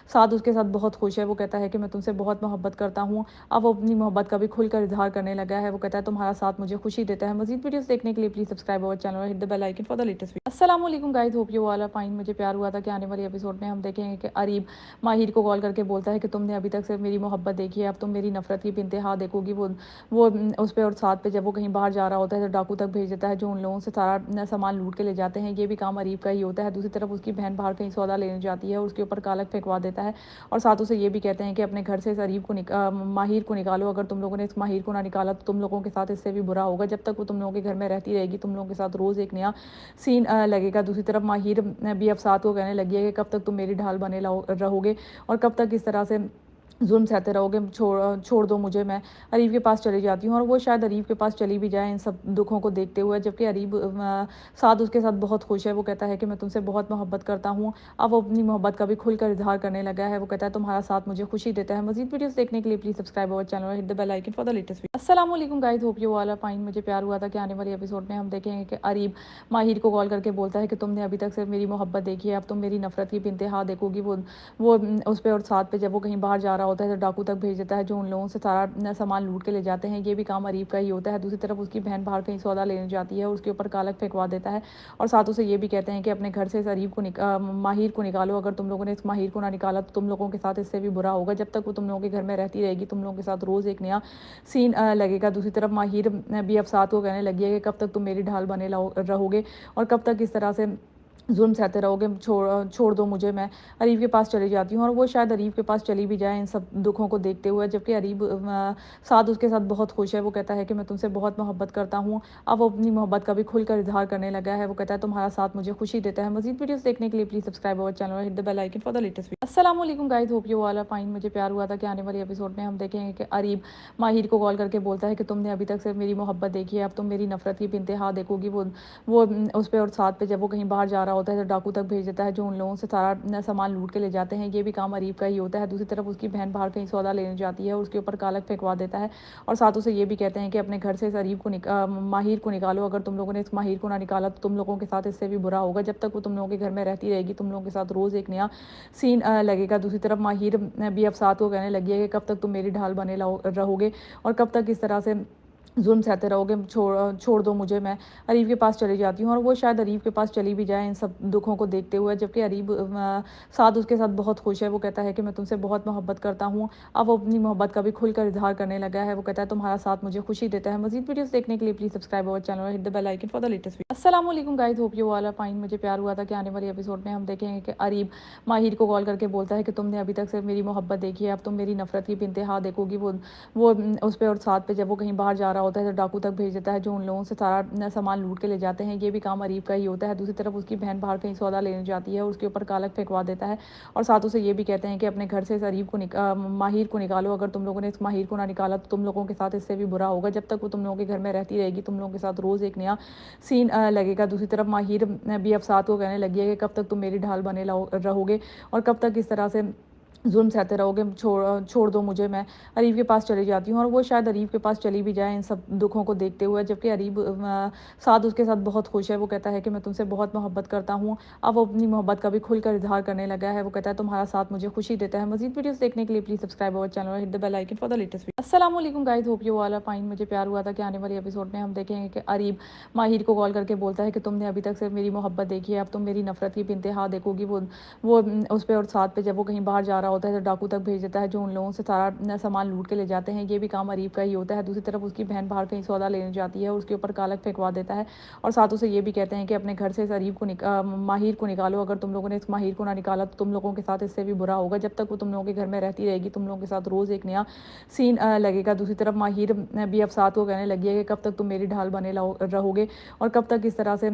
साद उसके साथ बहुत खुश है। वो कहता है कि मैं तुमसे बहुत मोहब्बत करता हूँ। अब वो अपनी मोहब्बत का भी खुलकर इजहार करने लगा है। वो कहता है तुम्हारा साथ मुझे खुशी देता है। मजीद वीडियोस देखने के लिए प्लीज सब्सक्राइब अवर चैनल और hit the bell icon for the latest video. अस्सलाम वालेकुम guys, hope you all are fine. मुझे प्यार हुआ था कि आने वाले एपिसोड में हम देखेंगे कि अरीब माहिर को कॉल करके बोलता है कि तुमने अभी तक सिर्फ मेरी मोहब्बत देखी है, अब तुम मेरी नफरत की इंतहा देखोगी। वो उस पे और साथ पे जब वो कहीं बाहर जा रहा होता है तो डाकू तक भेज देता है जो उन लोगों से सारा सामान लूट के ले जाते हैं। ये भी काम अरीब का ही होता है। दूसरी तरफ उसकी बहन बाहर कहीं सौदा लेने जाती है और उसके ऊपर कालक फेंकवा देता है और साथ उसे ये भी कहते हैं कि अपने घर से इस अरीब को माहिर को निकालो। अगर तुम लोगों ने इस माहिर को ना निकाला तो तुम लोगों के साथ इससे भी बुरा होगा। जब तक वो तुम लोगों के घर में रहती रहेगी तुम लोगों के साथ रोज़ एक नया सीन लगेगा। दूसरी तरफ माहिर भी अब साथ को कहने लगी है कि कब तक तुम मेरी ढाल बने रहोगे और कब तक इस तरह से जुल्म सहते रहोगे, छोड़ दो मुझे, मैं अरीब के पास चली जाती हूँ। और वो शायद अरीब के पास चली भी जाए इन सब दुखों को देखते हुए, जबकि अरीब साद उसके साथ बहुत खुश है। वो कहता है कि मैं तुमसे बहुत मोहब्बत करता हूँ। अब वो अपनी मोहब्बत का भी खुलकर इजहार करने लगा है। वो कहता है तुम्हारा साथ मुझे खुशी देता है। मजीद वीडियोस देखने के लिए प्लीज सब्सक्राइब अवर चैनल और hit the bell icon for the latest video. अस्सलाम वालेकुम guys, hope you all are fine. मुझे प्यार हुआ था कि आने वाले एपिसोड में हम देखेंगे कि अरीब माहिर को कॉल करके बोलता है कि तुमने अभी तक सिर्फ मेरी मोहब्बत देखी है, अब तुम मेरी नफरत की इंतहा देखोगी। वो उस पे और साथ पे जब वो कहीं बाहर जा रहा होता है तो डाकू तक भेज देता है जो उन लोगों से सारा सामान लूट के ले जाते हैं। ये भी काम अरीब का ही होता है। दूसरी तरफ उसकी बहन बाहर कहीं सौदा लेने जाती है और उसके ऊपर कालक फेंकवा देता है और साथ उसे ये भी कहते हैं कि अपने घर से इस अरीब को माहिर को निकालो। अगर तुम लोगों ने इस माहिर को ना निकाला तो तुम लोगों के साथ इससे भी बुरा होगा। जब तक वो तुम लोगों के घर में रहती रहेगी तुम लोगों के साथ रोज़ एक नया सीन लगेगा। दूसरी तरफ माहिर भी अब साथ को कहने लगी है कि कब तक तुम मेरी ढाल बने रहोगे और कब तक इस तरह से जुल्म सहते रहोगे, छोड़ दो मुझे, मैं अरीब के पास चली जाती हूँ। और वो शायद अरीब के पास चली भी जाए इन सब दुखों को देखते हुए, जबकि अरीब साद उसके साथ बहुत खुश है। वो कहता है कि मैं तुमसे बहुत मोहब्बत करता हूँ। अब वो अपनी मोहब्बत का भी खुलकर इजहार करने लगा है। वो कहता है तुम्हारा साथ मुझे खुशी देता है। मजीद वीडियोस देखने के लिए प्लीज सब्सक्राइब अवर चैनल और hit the bell icon for the latest video. अस्सलाम वालेकुम guys, hope you all are fine. मुझे प्यार हुआ था कि आने वाले एपिसोड में हम देखेंगे कि अरीब माहिर को कॉल करके बोलता है कि तुमने अभी तक सिर्फ मेरी मोहब्बत देखी है, अब तुम मेरी नफरत की इंतहा देखोगी। वो उस पे और साथ पे जब वो कहीं बाहर जा रहा होता है तो डाकू तक भेज देता है जो उन लोगों से सारा सामान लूट के ले जाते हैं। ये भी काम अरीब का ही होता है। दूसरी तरफ उसकी बहन बाहर कहीं सौदा लेने जाती है और उसके ऊपर कालक फेंकवा देता है और साथ उसे ये भी कहते हैं कि अपने घर से इस अरीब को माहिर को निकालो। अगर तुम लोगों ने इस माहिर को ना निकाला तो तुम लोगों के साथ इससे भी बुरा होगा। जब तक वो तुम लोगों के घर में रहती रहेगी तुम लोगों के साथ रोज़ एक नया सीन लगेगा। दूसरी तरफ माहिर भी अब साथ को कहने लगी है कि कब तक तुम मेरी ढाल बने रहोगे और कब तक इस तरह से जुल्म सहते रहोगे, छोड़ दो मुझे, मैं अरीब के पास चली जाती हूँ। और वो शायद अरीब के पास चली भी जाए इन सब दुखों को देखते हुए, जबकि अरीब साद उसके साथ बहुत खुश है। वो कहता है कि मैं तुमसे बहुत मोहब्बत करता हूँ। अब वो अपनी मोहब्बत का भी खुलकर इजहार करने लगा है। वो कहता है तुम्हारा साथ मुझे खुशी देता है। मजीद वीडियोस देखने के लिए प्लीज सब्सक्राइब अवर चैनल और hit the bell icon for the latest video. अस्सलाम वालेकुम guys, hope you all are fine. मुझे प्यार हुआ था कि आने वाले एपिसोड में हम देखेंगे कि अरीब माहिर को कॉल करके बोलता है कि तुमने अभी तक सिर्फ मेरी मोहब्बत देखी है, अब तुम मेरी नफरत की इंतहा देखोगी। वो उस पे और साथ पे जब वो कहीं बाहर जा रहा होता है तो डाकू तक भेज देता है जो उन लोगों से सारा सामान लूट के ले जाते हैं। ये भी काम अरीब का ही होता है। दूसरी तरफ उसकी बहन बाहर कहीं सौदा लेने जाती है और उसके ऊपर कालक फेंकवा देता है और साथ उसे ये भी कहते हैं कि अपने घर से इस अरीब को माहिर को निकालो। अगर तुम लोगों ने इस माहिर को ना निकाला तो तुम लोगों के साथ इससे भी बुरा होगा। जब तक वो तुम लोगों के घर में रहती रहेगी तुम लोगों के साथ रोज़ एक नया सीन लगेगा। दूसरी तरफ माहिर भी अब साथ को कहने लगी है कि कब तक तुम मेरी ढाल बने रहोगे और कब तक इस तरह से जुल्म सहते रहोगे, छोड़ दो मुझे, मैं अरीब के पास चली जाती हूँ। और वो शायद अरीब के पास चली भी जाए इन सब दुखों को देखते हुए, जबकि अरीब साद उसके साथ बहुत खुश है। वो कहता है कि मैं तुमसे बहुत मोहब्बत करता हूँ। अब वो अपनी मोहब्बत का भी खुलकर इजहार करने लगा है। वो कहता है तुम्हारा साथ मुझे खुशी देता है। मजीद वीडियोस देखने के लिए प्लीज सब्सक्राइब अवर चैनल और hit the bell icon for the latest video. अस्सलाम वालेकुम guys, hope you all are fine. मुझे प्यार हुआ था कि आने वाले एपिसोड में हम देखेंगे कि अरीब माहिर को कॉल करके बोलता है कि तुमने अभी तक सिर्फ मेरी मोहब्बत देखी है, अब तुम मेरी नफरत की इंतहा देखोगी। वो उस पे और साथ पे जब वो कहीं बाहर जा रहा होता है तो डाकू तक भेज देता है जो उन लोगों से सारा सामान लूट के ले जाते हैं। ये भी काम अरीब का ही होता है। दूसरी तरफ उसकी बहन बाहर कहीं सौदा लेने जाती है और उसके ऊपर कालक फेंकवा देता है और साथ उसे ये भी कहते हैं कि अपने घर से इस अरीब को माहिर को निकालो। अगर तुम लोगों ने इस माहिर को ना निकाला तो तुम लोगों के साथ इससे भी बुरा होगा। जब तक वो तुम लोगों के घर में रहती रहेगी तुम लोगों के साथ रोज़ एक नया सीन लगेगा। दूसरी तरफ माहिर भी अब साथ को कहने लगी है कि कब तक तुम मेरी ढाल बने रहोगे और कब तक इस तरह से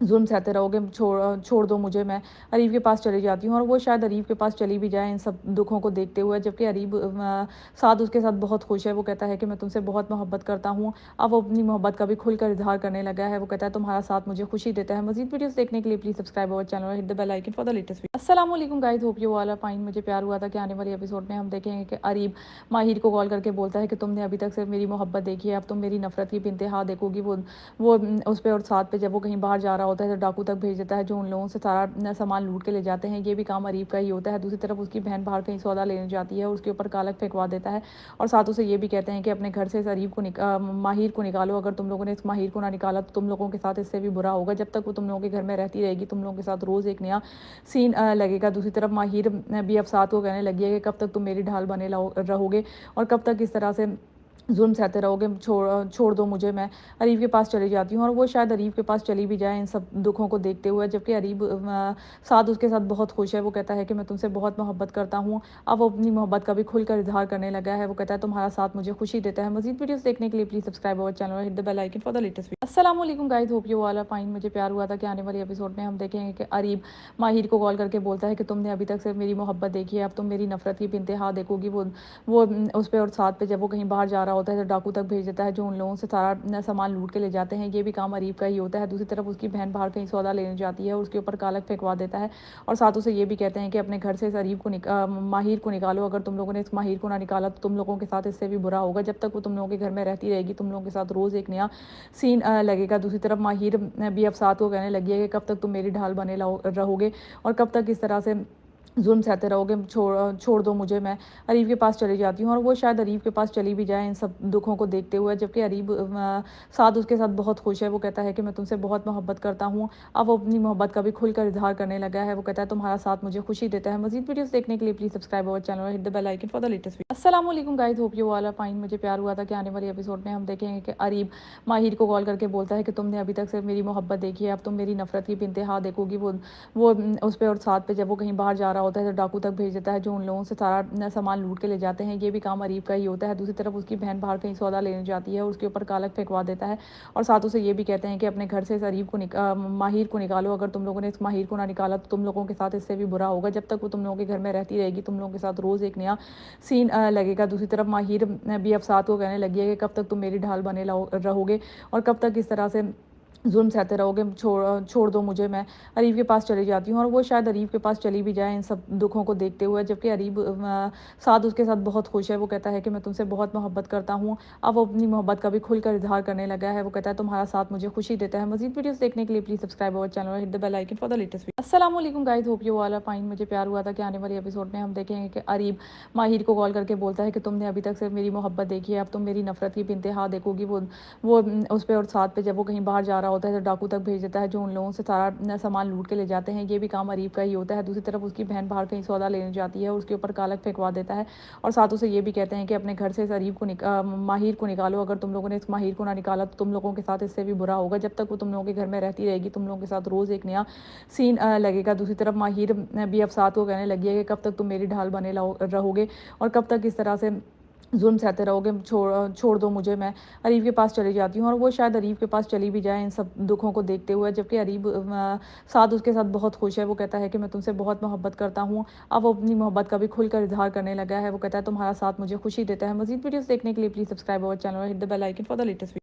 जुल्म सहते रहोगे, छोड़ दो मुझे, मैं अरीब के पास चली जाती हूँ। और वो शायद अरीब के पास चली भी जाए इन सब दुखों को देखते हुए, जबकि अरीब साद उसके साथ बहुत खुश है। वो कहता है कि मैं तुमसे बहुत मोहब्बत करता हूँ। अब वो अपनी मोहब्बत का भी खुलकर इजहार करने लगा है। वो कहता है तुम्हारा साथ मुझे खुशी देता है। मजीद वीडियोस देखने के लिए प्लीज सब्सक्राइब अवर चैनल और hit the bell icon for the latest video. अस्सलाम वालेकुम guys, hope you all are fine. मुझे प्यार हुआ था कि आने वाले एपिसोड में हम देखेंगे कि अरीब माहिर को कॉल करके बोलता है कि तुमने अभी तक सिर्फ मेरी मोहब्बत देखी है, अब तुम मेरी नफरत की इंतहा देखोगी। वो उस पे और साथ पे जब वो कहीं बाहर जा रहा होता है तो डाकू तक भेज देता है जो उन लोगों से सारा सामान लूट के ले जाते हैं। ये भी काम अरीब का ही होता है। दूसरी तरफ उसकी बहन बाहर कहीं सौदा लेने जाती है और उसके ऊपर कालक फेंकवा देता है और साथ उसे ये भी कहते हैं कि अपने घर से इस अरीब को माहिर को निकालो। अगर तुम लोगों ने इस माहिर को ना निकाला तो तुम लोगों के साथ इससे भी बुरा होगा। जब तक वो तुम लोगों के घर में रहती रहेगी तुम लोगों के साथ रोज़ एक नया सीन लगेगा। दूसरी तरफ माहिर भी अब साथ को कहने लगी है कि कब तक तुम मेरी ढाल बने रहोगे और कब तक इस तरह से जुल्म सहते रहोगे, छोड़ दो मुझे, मैं अरीब के पास चली जाती हूँ। और वो शायद अरीब के पास चली भी जाए इन सब दुखों को देखते हुए, जबकि अरीब साद उसके साथ बहुत खुश है। वो कहता है कि मैं तुमसे बहुत मोहब्बत करता हूँ। अब वो अपनी मोहब्बत का भी खुलकर इजहार करने लगा है। वो कहता है तुम्हारा साथ मुझे खुशी देता है। मजीद वीडियोस देखने के लिए प्लीज सब्सक्राइब अवर चैनल और hit the bell icon for the latest video. अस्सलाम वालेकुम guys, hope you all are fine. मुझे प्यार हुआ था कि आने वाले एपिसोड में हम देखेंगे कि अरीब माहिर को कॉल करके बोलता है कि तुमने अभी तक सिर्फ मेरी मोहब्बत देखी है, अब तुम मेरी नफरत की इंतहा देखोगी। वो उस पे और साथ पे जब वो कहीं बाहर जा रहा होता है तो डाकू तक भेज देता है जो उन लोगों से सारा सामान लूट के ले जाते हैं। ये भी काम अरीब का ही होता है। दूसरी तरफ उसकी बहन बाहर कहीं सौदा लेने जाती है और उसके ऊपर कालक फेंकवा देता है और साथ उसे ये भी कहते हैं कि अपने घर से इस अरीब को माहिर को निकालो। अगर तुम लोगों ने इस माहिर को ना निकाला तो तुम लोगों के साथ इससे भी बुरा होगा। जब तक वो तुम लोगों के घर में रहती रहेगी तुम लोगों के साथ रोज़ एक नया सीन लगेगा। दूसरी तरफ माहिर भी अब साथ को कहने लगी है कि कब तक तुम मेरी ढाल बने रहोगे और कब तक इस तरह से जुल्म सहते रहोगे, छोड़ दो मुझे, मैं अरीब के पास चली जाती हूँ। और वो शायद अरीब के पास चली भी जाए इन सब दुखों को देखते हुए, जबकि अरीब साथ उसके साथ बहुत खुश है। वो कहता है कि मैं तुमसे बहुत मोहब्बत करता हूँ। अब वो अपनी मोहब्बत का भी खुलकर इजहार करने लगा है। वो कहता है तुम्हारा साथ मुझे खुशी देता है। मजीद वीडियोस देखने के लिए प्लीज सब्सक्राइब अवर चैनल और hit the bell icon for the latest video. अस्सलाम वालेकुम guys, hope you all are fine. मुझे प्यार हुआ था कि आने वाले एपिसोड में हम देखेंगे कि अरीब माहिर को कॉल करके बोलता है कि तुमने अभी तक सिर्फ मेरी मोहब्बत देखी है, अब तुम मेरी नफरत की भी इंतहा देखोगी। वो उस पे और साथ पे जब वो कहीं बाहर जा रहा होता है तो डाकू तक भेज देता है जो उन लोगों से सारा सामान लूट के ले जाते हैं। ये भी काम अरीब का ही होता है। दूसरी तरफ उसकी बहन बाहर कहीं सौदा लेने जाती है और उसके ऊपर कालक फेंकवा देता है और साथ उसे ये भी कहते हैं कि अपने घर से इस अरीब को माहिर को निकालो। अगर तुम लोगों ने इस माहिर को ना निकाला तो तुम लोगों के साथ इससे भी बुरा होगा। जब तक वो तुम लोगों के घर में रहती रहेगी तुम लोगों के साथ रोज़ एक नया सीन लगेगा। दूसरी तरफ माहिर भी अब साथ को कहने लगी है कि कब तक तुम मेरी ढाल बने रहोगे और कब तक इस तरह से जुल्म सहते रहोगे, छोड़ दो मुझे, मैं अरीब के पास चली जाती हूँ। और वो शायद अरीब के पास चली भी जाए इन सब दुखों को देखते हुए, जबकि अरीब साथ उसके साथ बहुत खुश है। वो कहता है कि मैं तुमसे बहुत मोहब्बत करता हूँ। अब वो अपनी मोहब्बत का भी खुलकर इजहार करने लगा है। वो कहता है तुम्हारा साथ मुझे खुशी देता है। मजीद वीडियोस देखने के लिए प्लीज सब्सक्राइब अवर चैनल और hit the bell icon for the latest video. अस्सलाम वालेकुम guys, hope you all are fine. मुझे प्यार हुआ था कि आने वाले एपिसोड में हम देखेंगे कि अरीब माहिर को कॉल करके बोलता है कि तुमने अभी तक सिर्फ मेरी मोहब्बत देखी है, अब तुम मेरी नफरत की भी इंतहा देखोगी। वो उस पे और साथ पे जब वो कहीं बाहर जा रहा होता है तो डाकू तक भेज देता है जो उन लोगों से सारा सामान लूट के ले जाते हैं। ये भी काम अरीब का ही होता है। दूसरी तरफ उसकी बहन बाहर कहीं सौदा लेने जाती है और उसके ऊपर कालक फेंकवा देता है और साथ उसे ये भी कहते हैं कि अपने घर से इस अरीब को माहिर को निकालो। अगर तुम लोगों ने इस माहिर को ना निकाला तो तुम लोगों के साथ इससे भी बुरा होगा। जब तक वो तुम लोगों के घर में रहती रहेगी तुम लोगों के साथ रोज़ एक नया सीन लगेगा। दूसरी तरफ माहिर भी अब साथ को कहने लगी है कि कब तक तुम मेरी ढाल बने रहोगे और कब तक इस तरह से जुल्म सहते रहोगे, छोड़ दो मुझे, मैं अरीब के पास चली जाती हूँ। और वो शायद अरीब के पास चली भी जाए इन सब दुखों को देखते हुए, जबकि अरीब साथ उसके साथ बहुत खुश है। वो कहता है कि मैं तुमसे बहुत मोहब्बत करता हूँ। अब वो अपनी मोहब्बत का भी खुलकर इजहार करने लगा है। वो कहता है तुम्हारा साथ मुझे खुशी देता है। मजीद वीडियोस देखने के लिए प्लीज सब्सक्राइब अवर चैनल और hit the bell icon for the latest video.